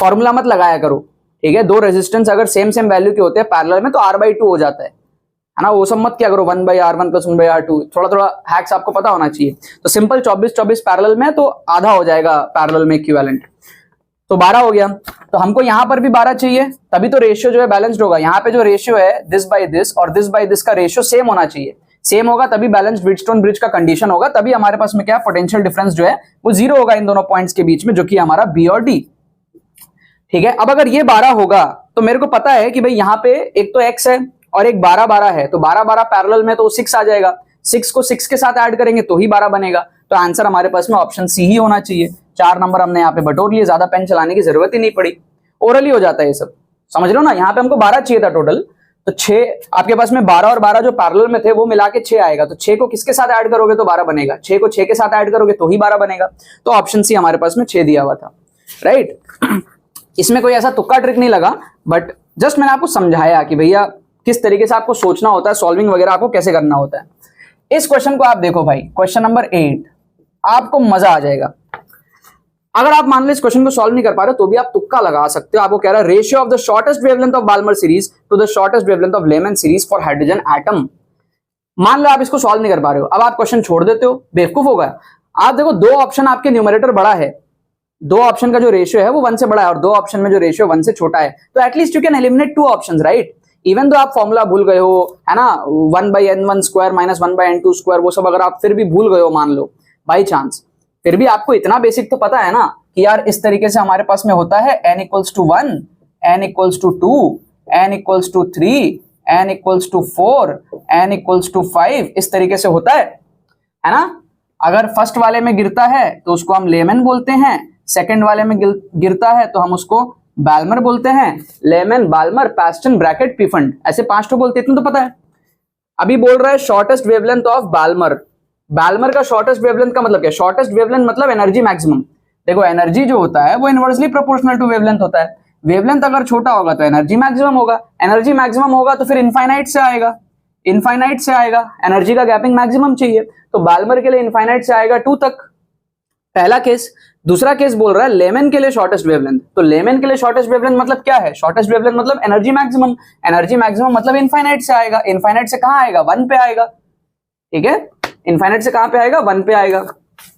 फॉर्मूला मत लगाया करो, ठीक है। दो रेजिस्टेंस अगर सेम वैल्यू के होते हैं पैरेलल में तो r/2 हो जाता है ना, वो सब मत क्या करो 1/r1 + 1/r2, थोड़ा हैक्स आपको पता होना चाहिए। तो सिंपल 24 पैरेलल में तो आधा हो जाएगा पैरेलल में इक्विवेलेंट, तो 12 हो गया। तो हमको यहां पर भी 12 चाहिए, तभी तो रेशियो जो है बैलेंस्ड होगा। यहाँ पे जो रेशियो है दिस बाय दिस और दिस बाय दिस का रेशियो सेम होना चाहिए, सेम होगा तभी बैलेंस्ड व्हीटस्टोन ब्रिज का कंडीशन होगा, तभी हमारे पास में क्या पोटेंशियल डिफरेंस जो है वो 0 होगा इन दोनों पॉइंट्स के बीच में, जो कि हमारा बी और डी, ठीक है। अब अगर ये 12 होगा तो मेरे को पता है कि भाई यहाँ पे एक तो x है और एक 12 है, तो 12 पैरेलल में तो 6 आ जाएगा, 6 को 6 के साथ ऐड करेंगे तो ही 12 बनेगा। तो आंसर हमारे पास में ऑप्शन सी ही होना चाहिए। 4 नंबर हमने यहाँ पे बटोर लिए, ज्यादा पेन चलाने की जरूरत ही नहीं पड़ी, ओरली हो जाता है ये सब, समझ लो ना। यहाँ पे हमको 12 चाहिए था टोटल, तो 6 आपके पास में 12 और 12 जो पैरेलल में थे वो मिला के 6 आएगा, तो 6 को किसके साथ ऐड करोगे तो 12 बनेगा, 6 को 6 के साथ ऐड करोगे तो ही 12 बनेगा। तो ऑप्शन सी हमारे पास में 6 दिया हुआ था, राइट। इसमें कोई ऐसा तुक्का ट्रिक नहीं लगा, बट जस्ट मैंने आपको समझाया कि भैया किस तरीके से आपको सोचना होता है, सॉल्विंग वगैरह आपको कैसे करना होता है। इस क्वेश्चन को आप देखो भाई, क्वेश्चन नंबर 8, आपको मजा आ जाएगा। अगर आप मान लो इस क्वेश्चन को सॉल्व नहीं कर पा रहे तो भी आप तुक्का लगा सकते हो। आपको कह रहा है ratio of the shortest wavelength of Balmer series to the shortest wavelength of Lyman series for hydrogen atom. मान लो आप इसको सॉल्व नहीं कर पा रहे हो, अब आप क्वेश्चन छोड़ देते हो, बेवकूफ हो गया। आप देखो दो ऑप्शन आपके न्यूमरेटर बड़ा है, दो ऑप्शन का जो रेशियो है वो 1 से बड़ा है और दो ऑप्शन में जो रेशियो 1 से छोटा है, तो at least you can eliminate 2 options, right. Even though आप फॉर्मूला भूल गए हो, है ना, 1/n1² - 1/n2², वो सब अगर आप फिर भी भूल गए हो, मान लो बाई चांस, फिर भी आपको इतना बेसिक तो पता है ना कि यार इस तरीके से हमारे पास में होता है n = 1, n = 2, n = 3, n = 4, n = 5, इस तरीके से होता है ना। अगर फर्स्ट वाले में गिरता है तो उसको हम लेमन बोलते हैं, सेकंड वाले में गिरता है तो हम उसको बाल्मर बोलते हैं। लेमन, बाल्मर, पैस्टन, ब्रैकेट, पीफंड, ऐसे 5 तो बोलते, इतना तो पता है। अभी बोल रहा है shortest wavelength of Balmer. Balmer का शॉर्टेस्ट वेवलेंथ का मतलब क्या? शॉर्टेस्ट वेवलेंथ मतलब एनर्जी मैक्सिमम। देखो एनर्जी जो होता है वो इनवर्सली प्रोपोर्शनल टू वेवलेंथ होता है। वेवलेंथ अगर छोटा होगा तो एनर्जी मैक्सिमम होगा, एनर्जी मैक्सिमम होगा तो फिर इनफाइनाइट से आएगा, इनफाइनाइट से आएगा, एनर्जी का गैपिंग मैक्सिमम चाहिए, तो बाल्मर के लिए इनफाइनाइट से आएगा 2 तक, पहला केस। दूसरा केस बोल रहा है लेमन के लिए शॉर्टेस्ट वेवलेंथ, तो लेमन के लिए शॉर्टेस्ट वेवलेंथ मतलब क्या है? शॉर्टेस्ट वेवलेंथ मतलब एनर्जी मैक्सिमम, एनर्जी मैक्सिमम मतलब इनफाइनाइट से आएगा, इनफाइनाइट से कहां आएगा? 1 पे आएगा, ठीक है, इनफाइनाइट से कहां पे आएगा? 1 पे आएगा,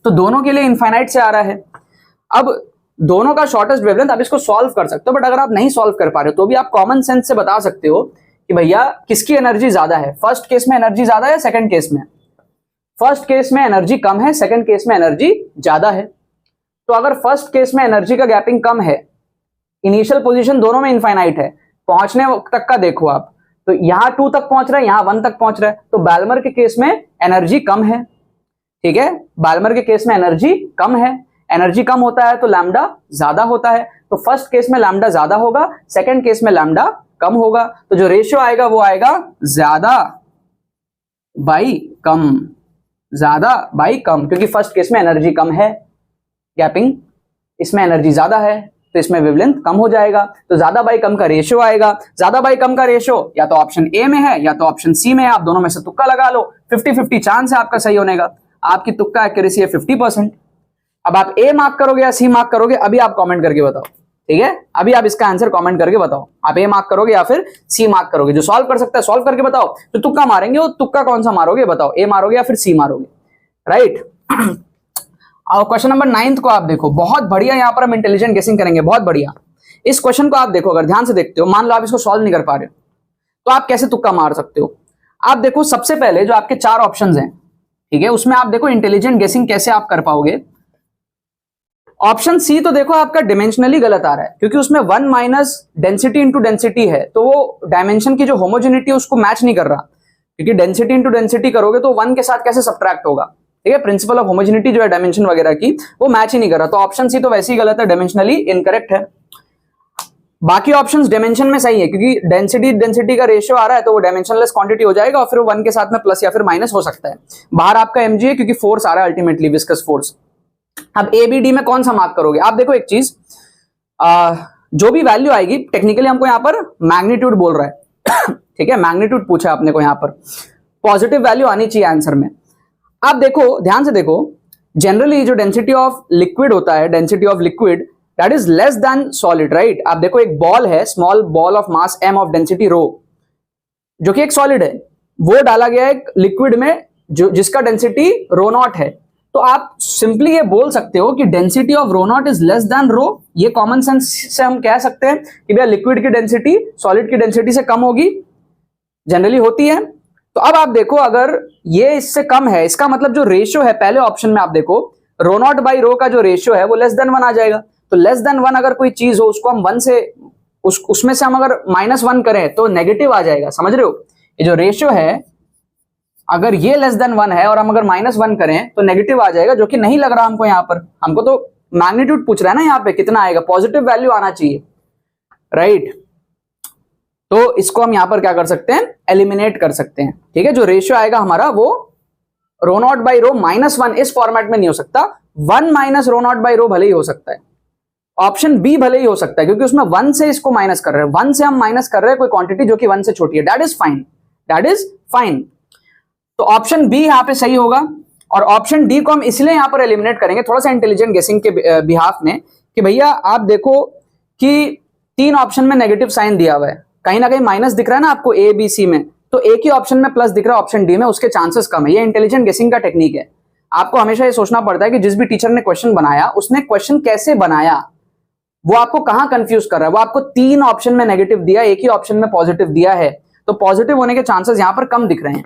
तो दोनों के लिए इनफाइनाइट से आ रहा है। अब दोनों का शॉर्टेस्ट वेवलेंथ, आप इसको सॉल्व कर सकते हो, बट अगर आप नहीं सॉल्व कर पा रहे हो तो भी आप कॉमन सेंस से बता सकते हो कि भैया किसकी एनर्जी ज्यादा है, फर्स्ट केस में एनर्जी ज्यादा है, सेकंड केस में? फर्स्ट केस में एनर्जी कम है, सेकंड केस में एनर्जी ज्यादा है। तो अगर फर्स्ट केस में एनर्जी का गैपिंग कम है, इनिशियल पोजीशन दोनों में इनफाइनाइट है, पहुंचने तक का देखो आप, तो यहां 2 तक पहुंच रहा है, यहां 1 तक पहुंच रहा है, तो बाल्मर के केस में एनर्जी कम है, ठीक है, बाल्मर के केस में एनर्जी कम है, एनर्जी कम होता है तो लैम्डा ज्यादा होता है, तो फर्स्ट केस में लैम्डा ज्यादा होगा, सेकंड केस में लैम्डा कम होगा, तो जो रेशियो आएगा वो आएगा ज्यादा बाई कम, ज्यादा बाई कम, क्योंकि फर्स्ट केस में एनर्जी कम है, गैपिंग, इसमें एनर्जी ज्यादा है तो इसमें वेवलेंथ कम हो जाएगा, तो ज्यादा बाई कम का रेशियो आएगा। ज्यादा बाई कम का रेशियो या तो ऑप्शन ए में है या तो ऑप्शन सी में है, आप दोनों में से तुक्का लगा लो, 50-50 चांस है आपका सही होने का, आपकी तुक्का एक्यूरेसी है 50%। अब आप ए मार्क करोगे या सी मार्क करोगे, अभी आप कमेंट करके बताओ, ठीक है, अभी आप इसका आंसर कमेंट करके बताओ, आप ए मार्क करोगे या फिर सी मार्क करोगे। जो सॉल्व कर सकता है सॉल्व करके बताओ, जो तुक्का मारेंगे वो तुक्का कौन सा मारोगे बताओ, ए मारोगे या फिर सी मारोगे, राइट। और क्वेश्चन नंबर 9 को आप देखो, बहुत बढ़िया, यहां पर हम इंटेलिजेंट गेसिंग करेंगे, बहुत बढ़िया। इस क्वेश्चन को आप देखो, अगर ध्यान से देखते हो, मान लो आप इसको सॉल्व नहीं कर पा रहे हो तो आप कैसे तुक्का मार सकते हो। आप देखो सबसे पहले जो आपके 4 ऑप्शंस हैं, ठीक है, उसमें आप देखो इंटेलिजेंट गेसिंग कैसे आप कर पाओगे। ऑप्शन सी तो देखो आपका डिमेंशनली गलत आ रहा है, क्योंकि उसमें 1 माइनस डेंसिटी इंटू डेंसिटी है, तो वो डायमेंशन की जो होमोजेनिटी है उसको मैच नहीं कर रहा, क्योंकि डेंसिटी इंटू डेंसिटी करोगे तो 1 के साथ कैसे सब्ट्रैक्ट होगा, ठीक है, प्रिंसिपल ऑफ होमोजेनिटी जो है डायमेंशन वगैरह की वो मैच ही नहीं कर रहा, तो ऑप्शन सी तो वैसे ही गलत है, डायमेंशनली इनकरेक्ट है। बाकी ऑप्शंस डायमेंशन में सही है, क्योंकि डेंसिटी का रेशियो आ रहा है तो वो डायमेंशनलेस क्वांटिटी हो जाएगा और फिर वो 1 के साथ में प्लस या फिर माइनस हो सकता है। बाहर आपका mg है क्योंकि फोर्स आ रहा है अल्टीमेटली, विस्कस फोर्स। अब ए बी डी में कौन सा मार्क करोगे? आप देखो एक चीज, जो भी वैल्यू आएगी, टेक्निकली हमको यहाँ पर मैग्नीट्यूड बोल रहा है ठीक है, मैग्नीट्यूड पूछा आपने को, यहाँ पर पॉजिटिव वैल्यू आनी चाहिए आंसर में। आप देखो ध्यान से देखो, जनरली जो डेंसिटी ऑफ लिक्विड होता है, density of liquid that is less then solid, right. आप देखो एक बॉल है, small ball of mass m of density rho, जो कि एक सॉलिड है, वो डाला गया एक लिक्विड में जो जिसका डेंसिटी रो नॉट है, तो आप सिंपली ये बोल सकते हो कि density of rho naught is less than rho. ये कॉमन सेंस से हम कह सकते हैं कि भैया लिक्विड की डेंसिटी सॉलिड की डेंसिटी से कम होगी, जनरली होती है। तो अब आप देखो अगर ये इससे कम है, इसका मतलब जो रेशियो है पहले ऑप्शन में, आप देखो रो नॉट बाई रो का जो रेशियो है वो लेस देन 1 आ जाएगा। तो लेस देन 1 अगर कोई चीज हो उसको हम 1 से उसमें से हम अगर -1 करें तो नेगेटिव आ जाएगा, समझ रहे हो। ये जो रेशियो है अगर ये लेस देन 1 है और हम अगर -1 करें तो नेगेटिव आ जाएगा, जो कि नहीं लग रहा हमको। यहाँ पर हमको तो मैग्नीट्यूड पूछ रहा है ना, यहाँ पे कितना आएगा, पॉजिटिव वैल्यू आना चाहिए, राइट। तो इसको हम यहां पर क्या कर सकते हैं, एलिमिनेट कर सकते हैं, ठीक है। जो रेशियो आएगा हमारा वो रो नॉट बाई रो -1 इस फॉर्मेट में नहीं हो सकता, 1 minus rho not by rho भले ही हो सकता है, ऑप्शन बी भले ही हो सकता है, क्योंकि उसमें 1 से इसको माइनस कर रहे हैं, 1 से हम माइनस कर रहे हैं कोई क्वांटिटी जो कि 1 से छोटी है, that is fine, that is fine. तो ऑप्शन बी यहां पे सही होगा, और ऑप्शन डी को हम इसलिए यहां पर एलिमिनेट करेंगे थोड़ा सा इंटेलिजेंट गेसिंग के बिहाफ में, कि भैया आप देखो कि 3 ऑप्शन में नेगेटिव साइन दिया हुआ है, कहीं ना कहीं माइनस दिख रहा है ना आपको ए बी सी में, तो एक ही ऑप्शन में प्लस दिख रहा है ऑप्शन डी में, उसके चांसेस कम है। ये इंटेलिजेंट गेसिंग का टेक्निक है। आपको हमेशा ये सोचना पड़ता है कि जिस भी टीचर ने क्वेश्चन बनाया उसने क्वेश्चन कैसे बनाया, वो आपको कहां कंफ्यूज कर रहा है। वो आपको 3 ऑप्शन में नेगेटिव दिया, एक ही ऑप्शन में पॉजिटिव दिया है, तो पॉजिटिव होने के चांसेस यहां पर कम दिख रहे हैं,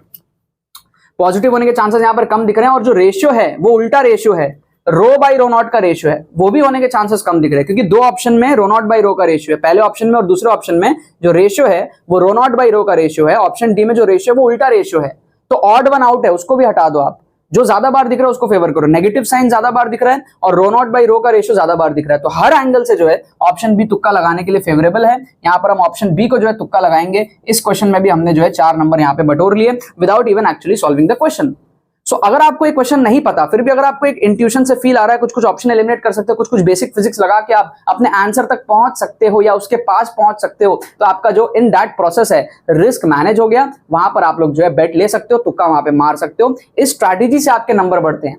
पॉजिटिव होने के चांसेस यहां पर कम दिख रहे हैं। और जो रेशियो है वो उल्टा रेशियो है, रो बाई रो नॉट का रेशियो है, वो भी होने के चांसेस कम दिख रहे हैं, क्योंकि 2 ऑप्शन में रो नॉट बाई रो का रेशियो है, पहले ऑप्शन में और दूसरे ऑप्शन में जो रेशियो है वो रो नॉट बाई रो का रेशियो है, ऑप्शन डी में जो रेशियो है वो उल्टा रेशियो है। तो ऑड वन आउट है, उसको भी हटा दो आप, जो ज्यादा बार दिख रहा है उसको फेवर करो, नेगेटिव साइन ज्यादा बार दिख रहा है और रो नॉट बाई रो का रेशियो ज्यादा बार दिख रहा है, तो हर एंगल से जो है ऑप्शन बी तुक्का लगाने के लिए फेवरेबल है। यहाँ पर हम ऑप्शन बी को जो है तुक्का लगाएंगे। इस क्वेश्चन में भी हमने जो है 4 नंबर यहाँ पे बटोर लिए without even actually solving the question. So अगर आपको एक क्वेश्चन नहीं पता, फिर भी अगर आपको एक इंट्यूशन से फील आ रहा है, कुछ कुछ ऑप्शन एलिमिनेट कर सकते हो, कुछ कुछ बेसिक फिजिक्स लगा के आप अपने आंसर तक पहुंच सकते हो या उसके पास पहुंच सकते हो, तो आपका जो इन दैट प्रोसेस है रिस्क मैनेज हो गया। वहां पर आप लोग जो है बेट ले सकते हो, तुक्का वहां पे मार सकते हो। इस स्ट्रैटेजी से आपके नंबर बढ़ते हैं।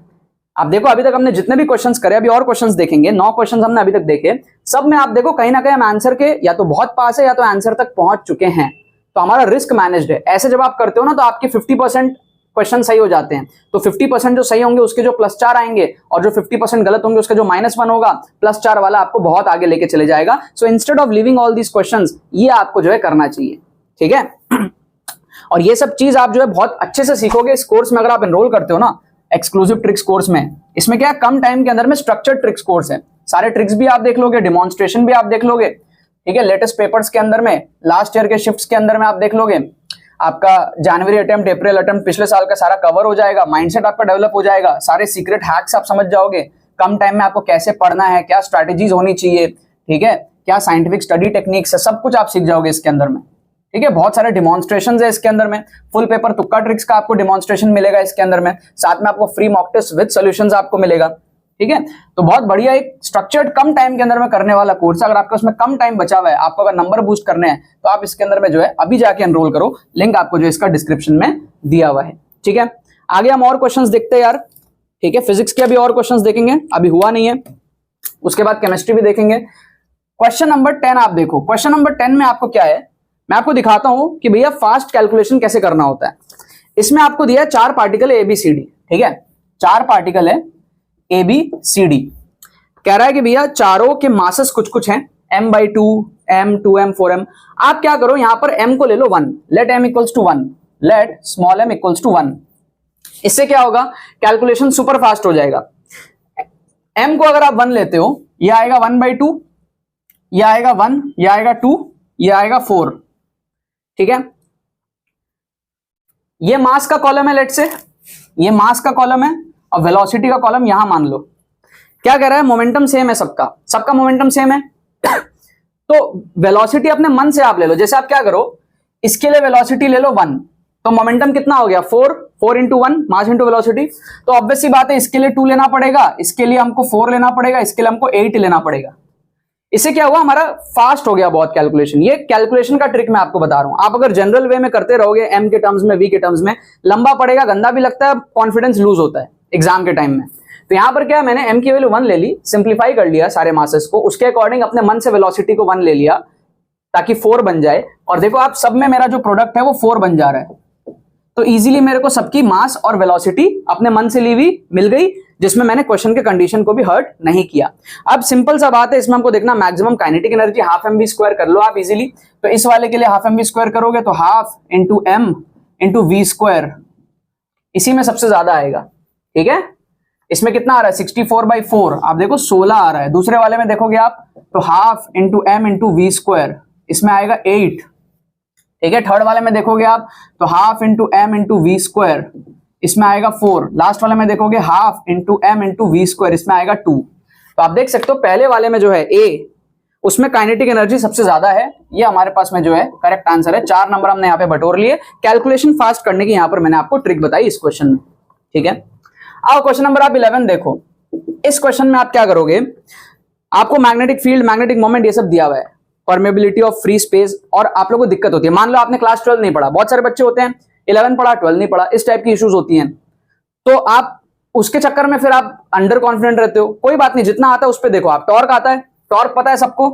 आप देखो अभी तक हमने जितने भी क्वेश्चंस करे, अभी और क्वेश्चंस देखेंगे, 9 क्वेश्चंस हमने अभी तक देखे, सब में आप देखो कहीं ना कहीं हम आंसर के या तो बहुत पास है या तो आंसर तक पहुंच चुके हैं, तो हमारा रिस्क मैनेज्ड है। ऐसे जब आप करते हो ना तो आपके 50% क्वेश्चन सही हो जाते हैं, तो 50% जो सही होंगे उसके जो +4 आएंगे और जो 50% गलत होंगे उसका जो -1 होगा, +4 वाला आपको बहुत आगे लेके चले जाएगा। So instead of living all these questions, ये आपको जो है करना चाहिए, ठीक है। और ये सब चीज आप जो है बहुत अच्छे से सीखोगे इस कोर्स में अगर आप एनरोल करते हो ना, एक्सक्लूसिव ट्रिक्स कोर्स में। इसमें क्या है, कम टाइम के अंदर में स्ट्रक्चर्ड ट्रिक्स कोर्स है, सारे ट्रिक्स भी आप देख लोगे, डिमॉन्स्ट्रेशन भी आप देख लोगे, ठीक है। लेटेस्ट पेपर्स के अंदर में, लास्ट ईयर के शिफ्ट्स के अंदर में आप देख लोगे, आपका जनवरी अटेम्प्ट, अप्रैल अटेम्प्ट, पिछले साल का सारा कवर हो जाएगा, माइंडसेट आपका डेवलप हो जाएगा, सारे सीक्रेट हैक्स आप समझ जाओगे, कम टाइम में आपको कैसे पढ़ना है, क्या स्ट्रैटेजीज होनी चाहिए, ठीक है, क्या साइंटिफिक स्टडी टेक्निक्स है, सब कुछ आप सीख जाओगे इसके अंदर में, ठीक है। बहुत सारे डिमॉन्स्ट्रेशंस है इसके अंदर में, फुल पेपर तुक्का ट्रिक्स का आपको डिमॉन्स्ट्रेशन मिलेगा इसके अंदर में, साथ में आपको free mock test with solutions आपको मिलेगा, ठीक है। तो बहुत बढ़िया एक स्ट्रक्चर्ड कम टाइम के अंदर में करने वाला कोर्स है। अगर आपका उसमें कम टाइम बचा हुआ है, आपको अगर नंबर बूस्ट करने हैं, तो आप इसके अंदर में जो है अभी जाके एनरोल करो, लिंक आपको जो इसका डिस्क्रिप्शन में दिया हुआ है, ठीक है। आगे हम और क्वेश्चंस देखते हैं यार, ठीक है। फिजिक्स के अभी और क्वेश्चंस देखेंगे, अभी हुआ नहीं है, उसके बाद केमिस्ट्री भी देखेंगे। क्वेश्चन नंबर 10 आप देखो, क्वेश्चन नंबर 10 में आपको क्या है, मैं आपको दिखाता हूं कि भैया फास्ट कैलकुलेशन कैसे करना होता है। इसमें आपको दिया है 4 पार्टिकल ABCD, ठीक है, 4 पार्टिकल है ABCD। कह रहा है कि भैया चारों के मासेस कुछ कुछ हैं, m/2, m, 2m, 4m। आप क्या करो, यहां पर m को ले लो 1, let m equals to 1, let small m equals to 1। इससे क्या होगा, कैलकुलेशन सुपर फास्ट हो जाएगा। m को अगर आप 1 लेते हो, यह आएगा 1/2, यह आएगा 1, यह आएगा 2, यह आएगा 4, ठीक है। ये मास का कॉलम है, लेट से ये मास का कॉलम है और वेलोसिटी का कॉलम यहां मान लो। क्या कह रहा है, मोमेंटम सेम है, सबका मोमेंटम सेम है। तो वेलोसिटी अपने मन से आप ले लो, जैसे आप क्या करो, इसके लिए वेलोसिटी ले लो 1, तो मोमेंटम कितना हो गया 4 इंटू 1, मास इंटू वेलोसिटी। तो ऑब्वियस सी बात है, इसके लिए 2 लेना पड़ेगा, इसके लिए हमको 4 लेना पड़ेगा, इसके लिए हमको 8 लेना पड़ेगा। इससे क्या हुआ, हमारा फास्ट हो गया बहुत कैलकुलेशन। ये कैलकुलेशन का ट्रिक मैं आपको बता रहा हूं। आप अगर जनरल वे में करते रहोगे, m के टर्म्स में, v के टर्म्स में, लंबा पड़ेगा, गंदा भी लगता है, कॉन्फिडेंस लूज होता है एग्जाम के टाइम में। तो यहां पर क्या, मैंने m की वैल्यू 1 ले ली, सिंप्लीफाई कर लिया सारे मासेस को, उसके अकॉर्डिंग अपने मन से वेलोसिटी को 1 ले लिया ताकि 4 बन जाए। और देखो आप सब में मेरा जो प्रोडक्ट है वो 4 बन जा रहा है। तो इजीली मेरे को सबकी मास और वेलोसिटी अपने मन से ली हुई मिल गई, जिसमें मैंने क्वेश्चन के कंडीशन को भी हर्ट नहीं किया। अब सिंपल सा बात है, इसमें हमको देखना maximum kinetic energy, half mv² कर लो आप इजीली। तो इस वाले के लिए हाफ mv² करोगे तो half into m into v², इसी में सबसे ज्यादा आएगा, ठीक है। इसमें कितना आ रहा है, 64/4, आप देखो 16 आ रहा है। दूसरे वाले में देखोगे आप तो half into m into v², इसमें आएगा 8, ठीक है। थर्ड वाले में देखोगे आप तो half into m into v², इसमें आएगा 4। लास्ट वाले में देखोगे half into m into v², इसमें आएगा 2। तो आप देख सकते हो पहले वाले में जो है A, उसमें काइनेटिक एनर्जी सबसे ज्यादा है। ये हमारे पास में जो है करेक्ट आंसर है। 4 नंबर हमने यहाँ पे बटोर लिए। कैलकुलेशन फास्ट करने की यहाँ पर मैंने आपको ट्रिक बताई इस क्वेश्चन में, ठीक है। आओ क्वेश्चन नंबर आप 11 देखो। इस क्वेश्चन में आप क्या करोगे, आपको मैग्नेटिक फील्ड, मैग्नेटिक मोमेंट ये सब दिया हुआ है, परमेबिलिटी ऑफ फ्री स्पेस, और आप लोगों को दिक्कत होती है। मान लो आपने क्लास 12 नहीं पढ़ा, बहुत सारे बच्चे होते हैं 11 पढ़ा 12 नहीं पढ़ा, इस टाइप की इश्यूज होती हैं। तो आप उसके चक्कर में फिर आप अंडर कॉन्फिडेंट रहते हो। कोई बात नहीं, जितना आता है उस पर देखो आप। टॉर्क आता है, टॉर्क पता है सबको,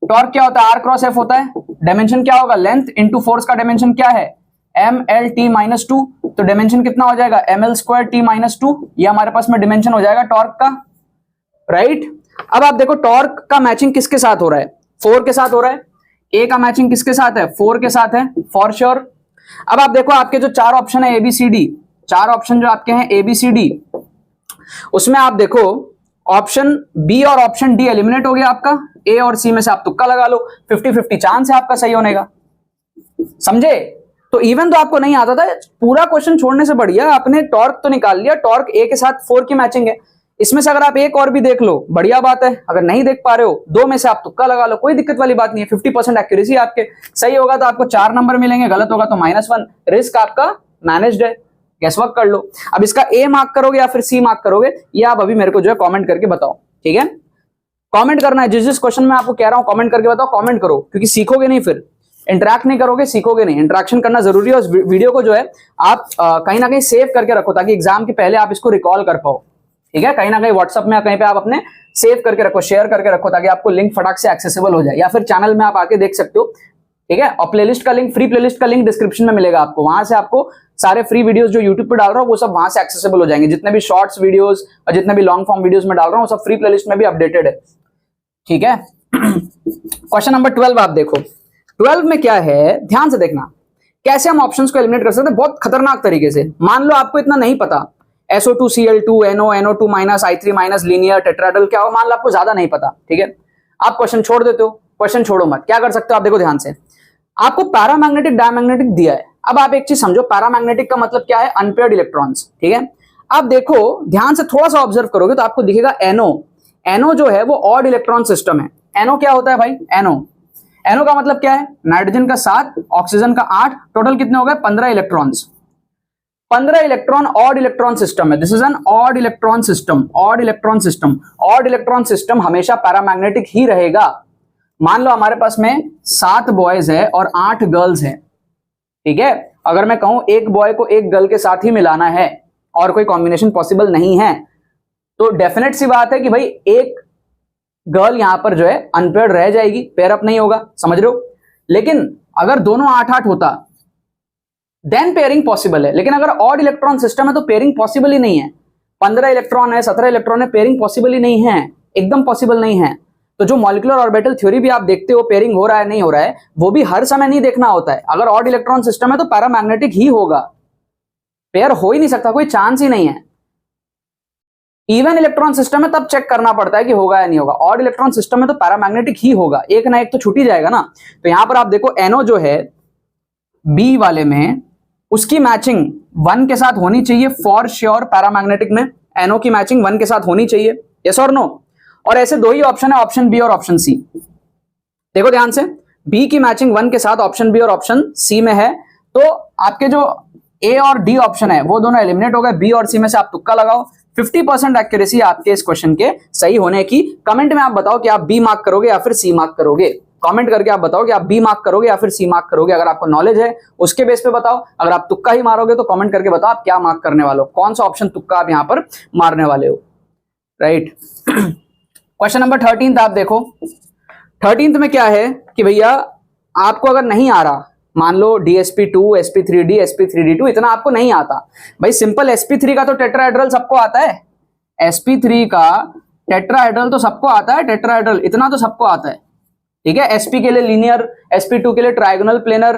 टॉर्क क्या होता है, R क्रॉस F होता है। डायमेंशन क्या होगा, लेंथ इंटू फोर्स का डायमेंशन क्या है, ML/T-2। तो डायमेंशन कितना हो जाएगा, ML²T-2। ये हमारे पास में डायमेंशन हो जाएगा टॉर्क का, राइट। अब आप देखो टॉर्क का मैचिंग किसके साथ हो रहा है, 4 के साथ हो रहा है। ए का मैचिंग किसके साथ है, 4 के साथ है फॉर श्योर। अब आप देखो आपके जो 4 ऑप्शन है ABCD, 4 ऑप्शन जो आपके हैं ABCD, उसमें आप देखो ऑप्शन बी और ऑप्शन डी एलिमिनेट हो गया आपका। ए और सी में से आप तुक्का लगा लो, 50-50 चांस है आपका सही होने का, समझे। तो इवन तो आपको नहीं आता था, पूरा क्वेश्चन छोड़ने से बढ़िया आपने टॉर्क तो निकाल लिया, टॉर्क ए के साथ 4 की मैचिंग है, इसमें से अगर आप एक और भी देख लो बढ़िया बात है, अगर नहीं देख पा रहे हो 2 में से आप तुक्का लगा लो, कोई दिक्कत वाली बात नहीं है। 50% एक्यूरेसी आपके, सही होगा तो आपको 4 नंबर मिलेंगे, गलत होगा तो -1, रिस्क आपका मैनेज्ड है, गेस वर्क कर लो। अब इसका ए मार्क करोगे या फिर सी मार्क करोगे, ये आप अभी मेरे को जो है कॉमेंट करके बताओ, ठीक है? कॉमेंट करना है, जिस जिस क्वेश्चन में आपको कह रहा हूं कॉमेंट करके बताओ, कॉमेंट करो, क्योंकि सीखोगे नहीं, फिर इंटरेक्ट नहीं करोगे सीखोगे नहीं। इंटरेक्शन करना जरूरी है। उस वीडियो को जो है आप कहीं ना कहीं सेव करके रखो, ताकि एग्जाम के पहले आप इसको रिकॉल कर पाओ, ठीक है? कहीं ना कहीं व्हाट्सएप में कहीं पे आप अपने सेव करके रखो, शेयर करके रखो, ताकि आपको लिंक फटाक से एक्सेसिबल हो जाए, या फिर चैनल में आप आके देख सकते हो, ठीक है? और प्लेलिस्ट का लिंक, फ्री प्लेलिस्ट का लिंक डिस्क्रिप्शन में मिलेगा आपको, वहां से आपको सारे फ्री वीडियोस जो यूट्यूब पे डाल रहा हूं वो सब वहां से एक्सेसिबल हो जाएंगे, जितने भी शॉर्ट्स वीडियोस और जितने भी लॉन्ग फॉर्म वीडियोस में डाल रहा हूं वो सब फ्री प्लेलिस्ट में भी अपडेटेड है, ठीक है? क्वेश्चन नंबर 12 आप देखो, 12 में क्या है, ध्यान से देखना, कैसे हम ऑप्शंस को एलिमिनेट कर सकते हैं बहुत खतरनाक तरीके से। मान लो आपको इतना नहीं पता, SO2Cl2 NO NO2 I3 linear tetrahedral क्या हो, मान लो आपको ज्यादा नहीं पता, ठीक है? आप क्वेश्चन छोड़ देते हो, क्वेश्चन छोड़ो मत, क्या कर सकते हो आप, देखो ध्यान से, आपको पैरामैग्नेटिक डायमैग्नेटिक दिया है। अब आप एक चीज समझो, पैरामैग्नेटिक का मतलब क्या है, अनपेयर्ड इलेक्ट्रॉन्स, ठीक है? अब देखो ध्यान से थोड़ा सा ऑब्जर्व करोगे तो आपको दिखेगा NO जो है वो ऑड इलेक्ट्रॉन सिस्टम है। NO क्या होता है भाई, NO का मतलब क्या है, नाइट्रोजन का 7, ऑक्सीजन का 8, टोटल कितने हो गए 15 electrons, 15 electron odd electron system है। This is an odd electron system, odd electron system. Odd electron system हमेशा पैरामैग्नेटिक ही रहेगा। मान लो हमारे पास में 7 बॉयज है और 8 गर्ल्स है, ठीक है? अगर मैं कहूं एक बॉय को एक गर्ल के साथ ही मिलाना है और कोई कॉम्बिनेशन पॉसिबल नहीं है, तो डेफिनेट सी बात है कि भाई एक गर्ल यहां पर जो है अनपेयर्ड रह जाएगी, पेयर अप नहीं होगा, समझ रहे हो? लेकिन अगर दोनों 8-8 होता देन पेयरिंग पॉसिबल है, लेकिन अगर ऑड इलेक्ट्रॉन सिस्टम है तो पेयरिंग पॉसिबल ही नहीं है। 15 इलेक्ट्रॉन है, 17 इलेक्ट्रॉन है, पेयरिंग पॉसिबल ही नहीं है, एकदम पॉसिबल नहीं है। तो जो मॉलिक्यूलर ऑर्बिटल थ्योरी भी आप देखते हो, पेयरिंग हो रहा है नहीं हो रहा है, वो भी हर समय नहीं देखना होता है। अगर ऑड इलेक्ट्रॉन सिस्टम है तो पैरामैग्नेटिक ही होगा, पेयर हो ही नहीं सकता, कोई चांस ही नहीं है। इवन इलेक्ट्रॉन सिस्टम है तब चेक करना पड़ता है कि होगा या नहीं होगा, ऑड इलेक्ट्रॉन सिस्टम में तो पैरामैग्नेटिक ही होगा, एक ना एक तो छूट ही जाएगा ना। तो यहां पर आप देखो NO जो है बी वाले में, उसकी मैचिंग 1 के साथ होनी चाहिए फॉर श्योर। पैरामैग्नेटिक में NO की मैचिंग 1 के साथ होनी चाहिए, यस और नो? और ऐसे 2 ही ऑप्शन है, ऑप्शन बी और ऑप्शन सी। देखो ध्यान से, बी की मैचिंग 1 के साथ ऑप्शन बी और ऑप्शन सी में है, तो आपके जो ए और डी ऑप्शन है वो दोनों एलिमिनेट हो गए। बी और सी में से आप तुक्का लगाओ, 50% एक्यूरेसी आपके इस क्वेश्चन के सही होने की। कमेंट में आप बताओ कि आप बी मार्क करोगे या फिर सी मार्क करोगे, कमेंट करके आप बताओ कि आप बी मार्क करोगे या फिर सी मार्क करोगे। अगर आपको नॉलेज है उसके बेस पे बताओ, अगर आप तुक्का ही मारोगे तो कमेंट करके बताओ आप क्या मार्क करने वाले हो, कौन सा ऑप्शन तुक्का आप यहां पर मारने वाले हो, राइट? क्वेश्चन नंबर 13 आप देखो, 13 में क्या है कि भैया आपको अगर नहीं आ रहा, मान लो DsP2 sp3d sp3d2 इतना आपको नहीं आता भाई, सिंपल sp3 का तो टेट्राहेड्रल सबको आता है, sp3 का टेट्राहेड्रल तो सबको आता है, टेट्राहेड्रल इतना तो सबको आता है, ठीक है? sp के लिए लीनियर, sp2 के लिए ट्रायगोनल प्लेनर,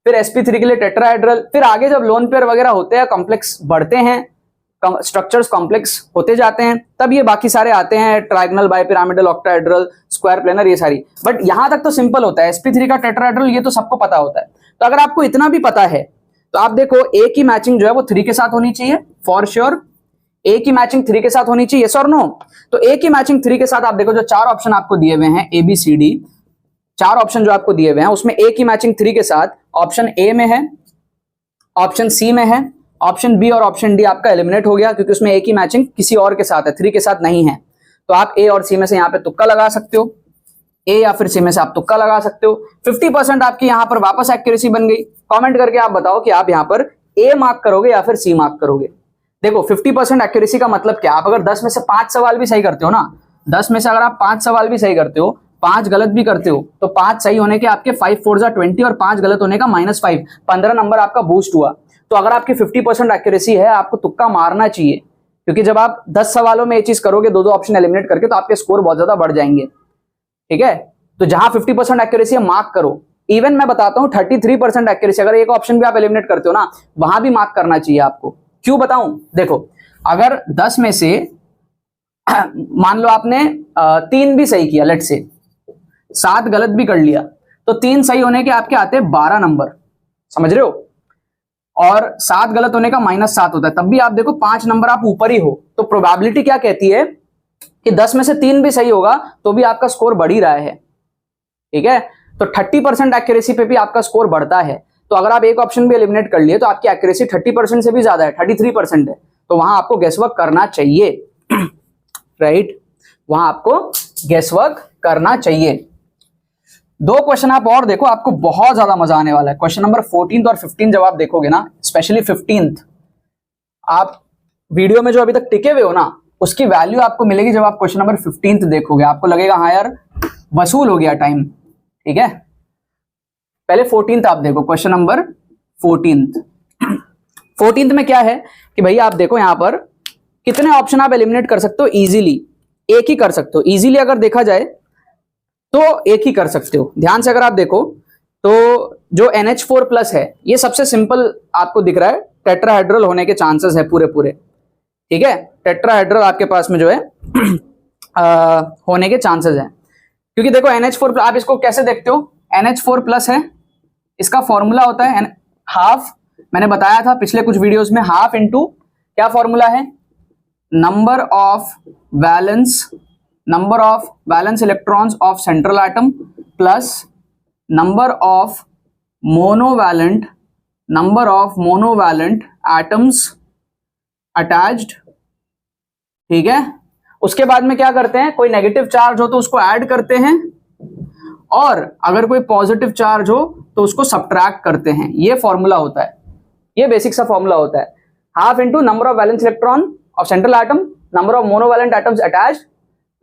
फिर sp3 के लिए टेट्राहेड्रल, फिर आगे जब लोन पेयर वगैरह होते हैं, कॉम्प्लेक्स बढ़ते हैं, स्ट्रक्चर्स कॉम्प्लेक्स होते जाते हैं, तब ये बाकी सारे आते हैं, trigonal, bipyramidal, octahedral, square planar, ये सारी। बट यहां तक तो सिंपल होता है, sp3 का टेट्राहेड्रल ये तो सबको पता होता है। तो अगर आपको इतना भी पता है तो आप देखो ए की मैचिंग जो है वो 3 के साथ होनी चाहिए फॉर श्योर, ए की मैचिंग 3 के साथ होनी चाहिए, यस और नो? तो ए की मैचिंग 3 के साथ आप देखो, जो 4 ऑप्शन आपको दिए हुए हैं ABCD, 4 ऑप्शन जो आपको दिए हुए हैं उसमें ए की मैचिंग 3 के साथ ऑप्शन ए में है, ऑप्शन सी में है, ऑप्शन बी और ऑप्शन डी आपका एलिमिनेट हो गया, क्योंकि उसमें ए की मैचिंग किसी और के साथ है, 3 के साथ नहीं है। तो आप ए और सी में से यहाँ पे तुक्का लगा सकते हो, ए या फिर सी में से आप तुक्का लगा सकते हो। 50% आपकी यहाँ पर वापस एक्यूरेसी बन गई। कमेंट करके आप बताओ कि आप यहाँ पर ए मार्क करोगे या फिर सी मार्क करोगे। देखो 50% एक्यूरेसी का मतलब क्या, आप अगर 10 में से 5 सवाल भी सही करते हो ना, 10 में से अगर आप 5 सवाल भी सही करते हो, 5 गलत भी करते हो, तो 5 सही होने के आपके 5 4 जा 20 और 5 गलत होने का -5, 15 नंबर आपका बूस्ट हुआ। तो अगर आपकी 50% एक्यूरेसी है, आपको तुक्का मारना चाहिए, क्योंकि जब आप 10 सवालों में ये चीज करोगे, 2-2 ऑप्शन एलिमिनेट करके, तो आपके स्कोर बहुत ज्यादा बढ़ जाएंगे, ठीक है? तो जहां 50% एक्यूरेसी है मार्क करो। इवन मैं बताता हूं 33% एक्यूरेसी, अगर एक ऑप्शन भी आप एलिमिनेट करते हो ना, वहां भी मार्क करना चाहिए आपको। क्यों बताऊं? देखो अगर 10 में से मान लो आपने 3 भी सही किया, लेट से 7 गलत भी कर लिया, तो 3 सही होने के आपके आते हैं 12 नंबर, समझ रहे हो, और 7 गलत होने का -7 होता है, तब भी आप देखो 5 नंबर आप ऊपर ही हो, तो प्रोबेबिलिटी क्या कहती है कि 10 में से 3 भी सही होगा तो भी आपका स्कोर बढ़ ही रहा है, ठीक है। तो 30% एक्यूरेसी पे भी आपका स्कोर बढ़ता है। तो अगर आप एक ऑप्शन भी एलिमिनेट कर लिए तो आपकी एक्यूरेसी 30% से भी ज्यादा है, 33% है, तो वहां आपको गेसवर्क करना चाहिए राइट, वहां आपको गेसवर्क करना चाहिए। 2 क्वेश्चन आप और देखो, आपको बहुत ज्यादा मजा आने वाला है। क्वेश्चन नंबर 14 और 15 जब आप देखोगे ना, स्पेशली 15th, आप वीडियो में जो अभी तक टिके हुए हो ना, उसकी वैल्यू आपको मिलेगी जब आप क्वेश्चन नंबर 15th देखोगे। आपको लगेगा हाँ यार वसूल हो गया टाइम, ठीक है। पहले 14th आप देखो, क्वेश्चन नंबर 14th। 14th में क्या है कि भैया आप देखो यहां पर कितने ऑप्शन आप एलिमिनेट कर सकते हो इजीली, एक ही कर सकते हो इजीली। अगर देखा जाए तो एक ही कर सकते हो। ध्यान से अगर आप देखो तो जो NH4+ है ये सबसे सिंपल आपको दिख रहा है, टेट्राहेड्रल होने के चांसेस है पूरे पूरे, ठीक है। टेट्राहेड्रल आपके पास में जो है होने के चांसेस है, क्योंकि देखो NH4 आप इसको कैसे देखते हो, NH4+ है, इसका फॉर्मूला होता है हाफ, मैंने बताया था पिछले कुछ वीडियोस में, हाफ इंटू क्या फॉर्मूला है, number of valence electrons of central atom plus number of monovalent atoms attached, ठीक है। उसके बाद में क्या करते हैं, कोई नेगेटिव चार्ज हो तो उसको ऐड करते हैं, और अगर कोई पॉजिटिव चार्ज हो तो उसको सब्ट्रैक्ट करते हैं। ये फॉर्मूला होता है, ये बेसिक सा फॉर्मूला होता है, half into number of valence electron of central atom, number of monovalent atoms attached,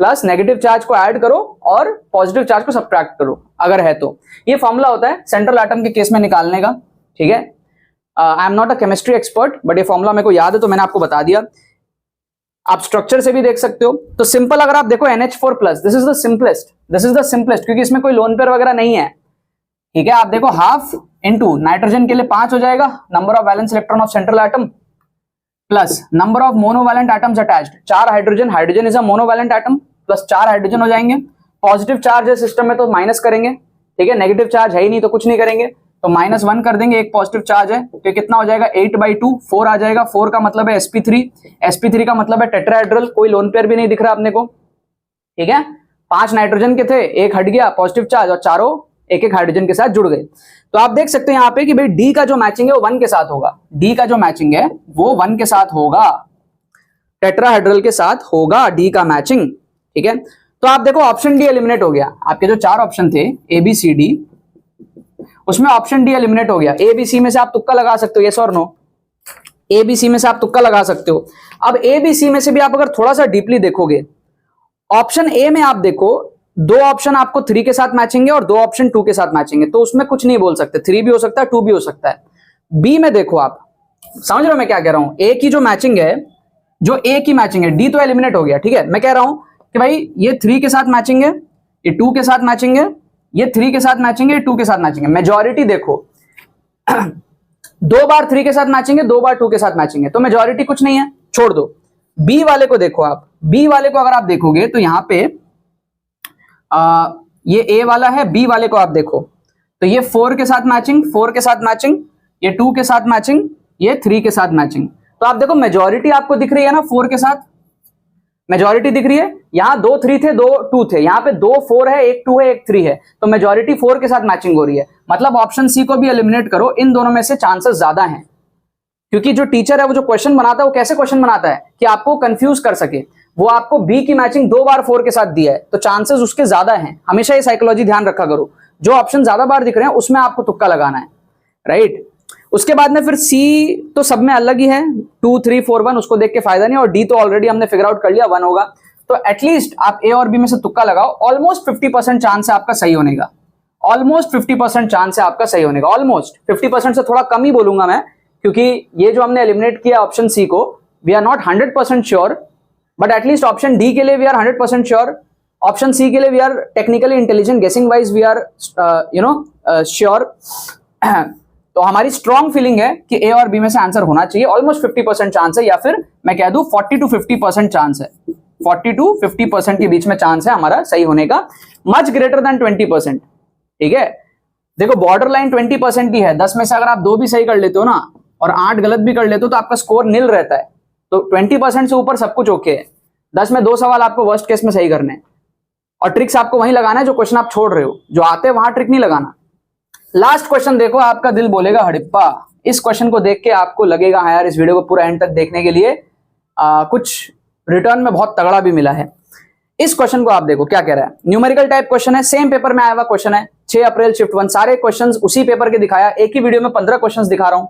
plus negative charge को ऐड करो और पॉजिटिव चार्ज को सब्ट्रैक्ट करो अगर है तो। ये फॉर्मूला होता है सेंट्रल एटम के केस में निकालने का, ठीक है। I am not a chemistry expert, but ये फॉर्मूला मेरे को याद है तो मैंने आपको बता दिया। आप स्ट्रक्चर से भी देख सकते हो। तो सिंपल अगर आप देखो NH4+, this is the simplest, क्योंकि इसमें कोई लोन पेयर वगैरह नहीं है, ठीक है। आप देखो हाफ इंटू नाइट्रोजन के लिए 5 हो जाएगा, number of valence electron of central atom plus number of monovalent atoms attached, 4 hydrogen is a monovalent atom, plus 4 hydrogen हो जाएंगे। पॉजिटिव चार्ज है सिस्टम में तो माइनस करेंगे, ठीक है। नेगेटिव चार्ज है ही नहीं तो कुछ नहीं करेंगे, तो -1 कर देंगे, एक पॉजिटिव चार्ज है तो कितना हो जाएगा 8/2, 4 आ जाएगा। 4 का मतलब है sp3 का मतलब है टेट्राहेड्रल, कोई लोन पेयर भी नहीं दिख रहा अपने को, ठीक है। 5 नाइट्रोजन के थे, एक हट गया पॉजिटिव चार्ज, और चारों एक एक हाइड्रोजन के साथ जुड़ गए। तो आप देख सकते हैं यहाँ पे कि भाई डी का जो मैचिंग है वो 1 के साथ होगा, डी का जो मैचिंग है वो 1 के साथ होगा, टेट्राहेड्रल के साथ होगा डी का मैचिंग, ठीक है। तो आप देखो ऑप्शन डी एलिमिनेट हो गया। आपके जो 4 ऑप्शन थे ABCD, उसमें ऑप्शन डी एलिमिनेट हो गया। ABC में से आप तुक्का लगा सकते हो, यस और नो, ABC में से आप तुक्का लगा सकते हो। अब ABC में से भी आप अगर थोड़ा सा डीपली देखोगे, ऑप्शन ए में आप देखो 2 ऑप्शन आपको 3 के साथ मैचिंग है और 2 ऑप्शन 2 के साथ मैचिंग है, तो उसमें कुछ नहीं बोल सकते, 3 भी हो सकता है 2 भी हो सकता है। बी में देखो, आप समझ रहे हो मैं क्या कह रहा हूं, ए की जो मैचिंग है, जो ए की मैचिंग है, डी तो एलिमिनेट हो गया, ठीक है। मैं कह रहा हूं कि भाई ये 3 के साथ मैचिंग है, ये 2 के साथ मैचिंग है, ये 3 के साथ मैचिंग है, 2 के साथ मैचिंग है। मेजॉरिटी देखो 2 बार 3 के साथ मैचिंग है, 2 बार 2 के साथ मैचिंग है, तो मेजॉरिटी कुछ नहीं है, छोड़ दो। बी वाले को देखो आप, बी वाले को अगर आप देखोगे तो यहां पे ये ए वाला है, बी वाले को आप देखो तो ये 4 के साथ मैचिंग, 4 के साथ मैचिंग, ये 2 के साथ मैचिंग, ये 3 के साथ मैचिंग। तो आप देखो मेजॉरिटी आपको दिख रही है ना 4 के साथ, मेजॉरिटी दिख रही है। यहां 2 3 थे, 2 2 थे, यहां पे 2 4 है, 1 2 है, 1 3 है, तो मेजॉरिटी 4 के साथ मैचिंग हो रही है। मतलब ऑप्शन सी को भी एलिमिनेट करो, इन दोनों में से चांसेस ज्यादा हैं, क्योंकि जो टीचर है वो जो क्वेश्चन बनाता है वो कैसे क्वेश्चन बनाता है कि आपको कंफ्यूज कर सके। वो आपको बी की मैचिंग 2 बार 4 के साथ दिया है, तो चांसेस उसके ज्यादा हैं। हमेशा ये साइकोलॉजी ध्यान रखा करो, जो ऑप्शन ज्यादा बार दिख रहे हैं उसमें आपको तुक्का लगाना है, राइट। उसके बाद में फिर सी तो सब में अलग ही है, 2 3 4 1, उसको देख के फायदा नहीं, और डी तो ऑलरेडी हमने फिगर आउट कर लिया 1 होगा। तो एटलीस्ट आप ए और बी में से तुक्का लगाओ, ऑलमोस्ट 50% चांस है आपका सही होने का, ऑलमोस्ट 50% चांस है आपका सही होने का, ऑलमोस्ट 50% से थोड़ा कम ही बोलूंगा मैं, क्योंकि ये जो हमने एलिमिनेट किया ऑप्शन सी को, we are not 100% sure, but at least option D के लिए we are 100% sure, option C के लिए we are technically intelligent, guessing wise we are sure. तो हमारी स्ट्रॉन्ग फीलिंग है कि ए और बी में से आंसर होना चाहिए, ऑलमोस्ट 50% चांस है, या फिर मैं कह दूं 40 to 50% चांस है, 40 to 50% के बीच में चांस है हमारा सही होने का, मच ग्रेटर देन 20%, ठीक है। देखो बॉर्डर लाइन 20% की है, 10 में से अगर आप 2 भी सही कर लेते हो ना और 8 गलत भी कर लेते हो तो आपका स्कोर नील रहता है। तो 20% से ऊपर सब कुछ ओके है। 10 में 2 सवाल आपको वर्स्ट केस में सही करने हैं और ट्रिक्स आपको वहीं लगाना है जो क्वेश्चन आप छोड़ रहे हो, जो आते हैं वहां ट्रिक नहीं लगाना। लास्ट क्वेश्चन देखो, आपका दिल बोलेगा हड़प्पा। इस क्वेश्चन को देख के आपको लगेगा हाँ यार इस वीडियो को पूरा एंड तक देखने के लिए कुछ रिटर्न में बहुत तगड़ा भी मिला है। इस क्वेश्चन को आप देखो क्या कह रहा है। न्यूमेरिकल टाइप क्वेश्चन है, सेम पेपर में आया हुआ क्वेश्चन है, 6 अप्रैल शिफ्ट 1। सारे क्वेश्चंस उसी पेपर के दिखाया, एक ही वीडियो में 15 क्वेश्चंस दिखा रहा हूं।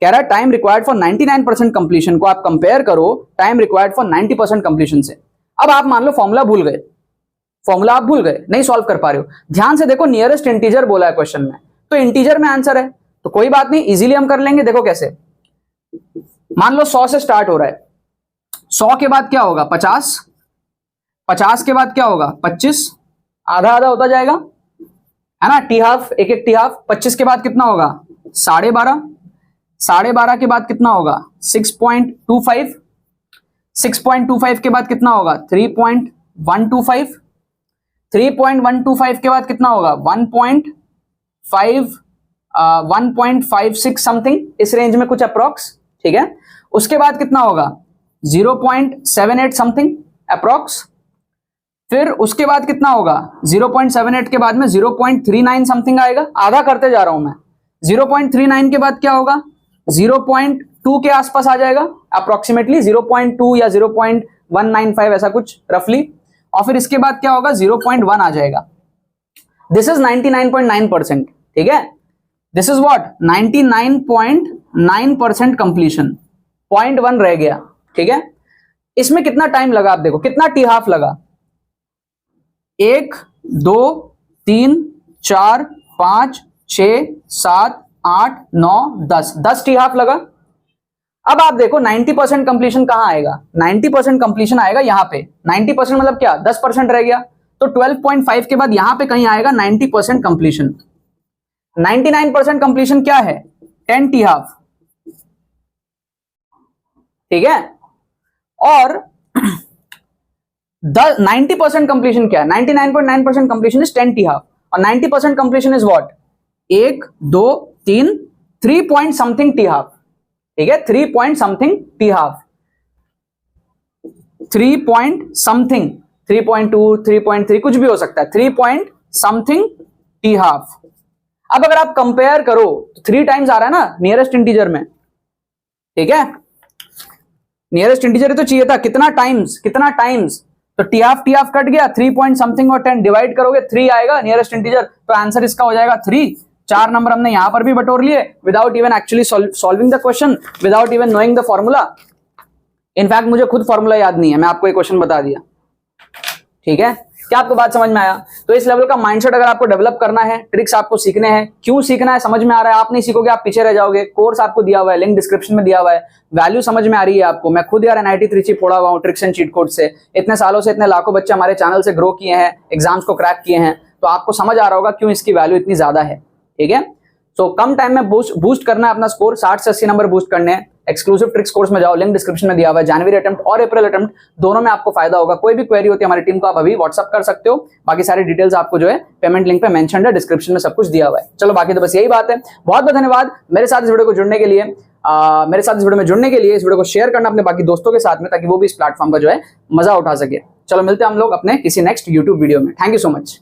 कह रहा है टाइम रिक्वायर्ड फॉर 99% कंप्लीशन को आप कंपेयर करो टाइम रिक्वायर्ड फॉर 90% कंप्लीशन से। अब आप मान लो फॉर्मूला भूल गए, फॉर्मूला आप भूल गए, नहीं सॉल्व कर पा रहे हो। ध्यान से देखो, नियरेस्ट इंटीजर बोला है क्वेश्चन में, तो इंटीजर में आंसर है तो कोई बात नहीं, इजीली हम कर लेंगे। देखो कैसे, मान लो 100 से स्टार्ट हो रहा है, 100 के बाद क्या होगा 50, 50 के बाद क्या होगा 25, आधा आधा होता जाएगा है ना, टी हाफ, एक एक टी हाफ। 25 के बाद कितना होगा 12.5, 12.5 के बाद कितना होगा 6.25, 6.25 के बाद कितना होगा 3.125, 3.125 के बाद कितना होगा 1.56 समथिंग, इस रेंज में कुछ अप्रोक्स, ठीक है। उसके बाद कितना होगा 0.78 समथिंग अप्रोक्स, फिर उसके बाद कितना होगा 0.78 के बाद में 0.39 समथिंग आएगा, आधा करते जा रहा हूं मैं। 0.39 के बाद क्या होगा 0.2 के आसपास आ जाएगा अप्रोक्सीमेटली, 0.2 या 0.195 ऐसा कुछ रफली, और फिर इसके बाद क्या होगा 0.1 आ जाएगा। दिस इज 99.9%, ठीक है। दिस इज व्हाट 99.9% कंप्लीशन, 0.1 रह गया, ठीक है। इसमें कितना टाइम लगा आप देखो, कितना टी हाफ लगा, 1 2 3 4 5 6 7 8 9 10 टी हाफ लगा। अब आप देखो 90% कंप्लीशन कहां आएगा, 90% कंप्लीशन आएगा यहां पे। 90% मतलब क्या 10% रह गया, तो 12.5 के बाद यहां पे कहीं आएगा 90% कंप्लीशन। 99% कंप्लीशन क्या है 10 टी हाफ, ठीक है। और 90% कंप्लीशन क्या है, 99.9% कंप्लीशन इज 10 टी हाफ, और 90% completion is what 1 2 3 3 point something T half, ठीक है। 3 point something T half, 3 point something, 3.2 3.3 कुछ भी हो सकता है, 3 पॉइंट समथिंग टी हाफ। अब अगर आप कंपेयर करो तो 3 टाइम्स आ रहा है ना नियरेस्ट इंटीजर में, ठीक है। नियरेस्ट इंटीजर तो चाहिए था, कितना टाइम्स, कितना टाइम्स, तो टी हाफ कट गया, 3 पॉइंट समथिंग और 10 डिवाइड करोगे 3 आएगा नियरेस्ट इंटीजर, तो आंसर इसका हो जाएगा 3। 4 नंबर हमने यहां पर भी बटोर लिए without even actually solving the question, without even knowing the formula. In fact मुझे खुद फॉर्मूला याद नहीं है, मैं आपको एक क्वेश्चन बता दिया, ठीक है। क्या आपको बात समझ में आया? तो इस लेवल का माइंडसेट अगर आपको डेवलप करना है, ट्रिक्स आपको सीखने हैं, क्यों सीखना है समझ में आ रहा है, आप नहीं सीखोगे आप पीछे रह जाओगे। कोर्स आपको दिया हुआ है, लिंक डिस्क्रिप्शन में दिया हुआ है, वैल्यू समझ में आ रही है आपको। मैं खुद यार NIT त्रिची फोड़ा हुआ हूँ ट्रिक्स एंड चीट कोड से, इतने सालों से इतने लाखों बच्चे हमारे चैनल से ग्रो किए हैं, एग्जाम्स को क्रैक किए हैं, तो आपको समझ आ रहा होगा क्यों इसकी वैल्यू इतनी ज्यादा है, ठीक है। तो कम टाइम में बूस्ट करना है अपना स्कोर, 60 से 80 नंबर बूस्ट करने हैं। एक्सक्लूसिव ट्रिक्स कोर्स में जाओ, लिंक डिस्क्रिप्शन में दिया हुआ है। जनवरी अटेम्प्ट और अप्रैल अटेम्प्ट दोनों में आपको फायदा होगा। कोई भी क्वेरी होती है हमारी टीम को आप अभी व्हाट्सअप कर सकते हो, बाकी सारी डिटेल्स आपको जो है पेमेंट लिंक पे मेंशन है, डिस्क्रिप्शन में सब कुछ दिया हुआ है। चलो बाकी तो बस यही बात है। बहुत बहुत धन्यवाद मेरे साथ इस वीडियो को जुड़ने के लिए, मेरे साथ इस वीडियो में जुड़ने के लिए। इस वीडियो को शेयर करना अपने बाकी दोस्तों के साथ में, ताकि वो भी इस प्लेटफॉर्म का जो है मजा उठा सके। चलो मिलते हैं हम लोग अपने किसी नेक्स्ट यूट्यूब वीडियो में। Thank you so much.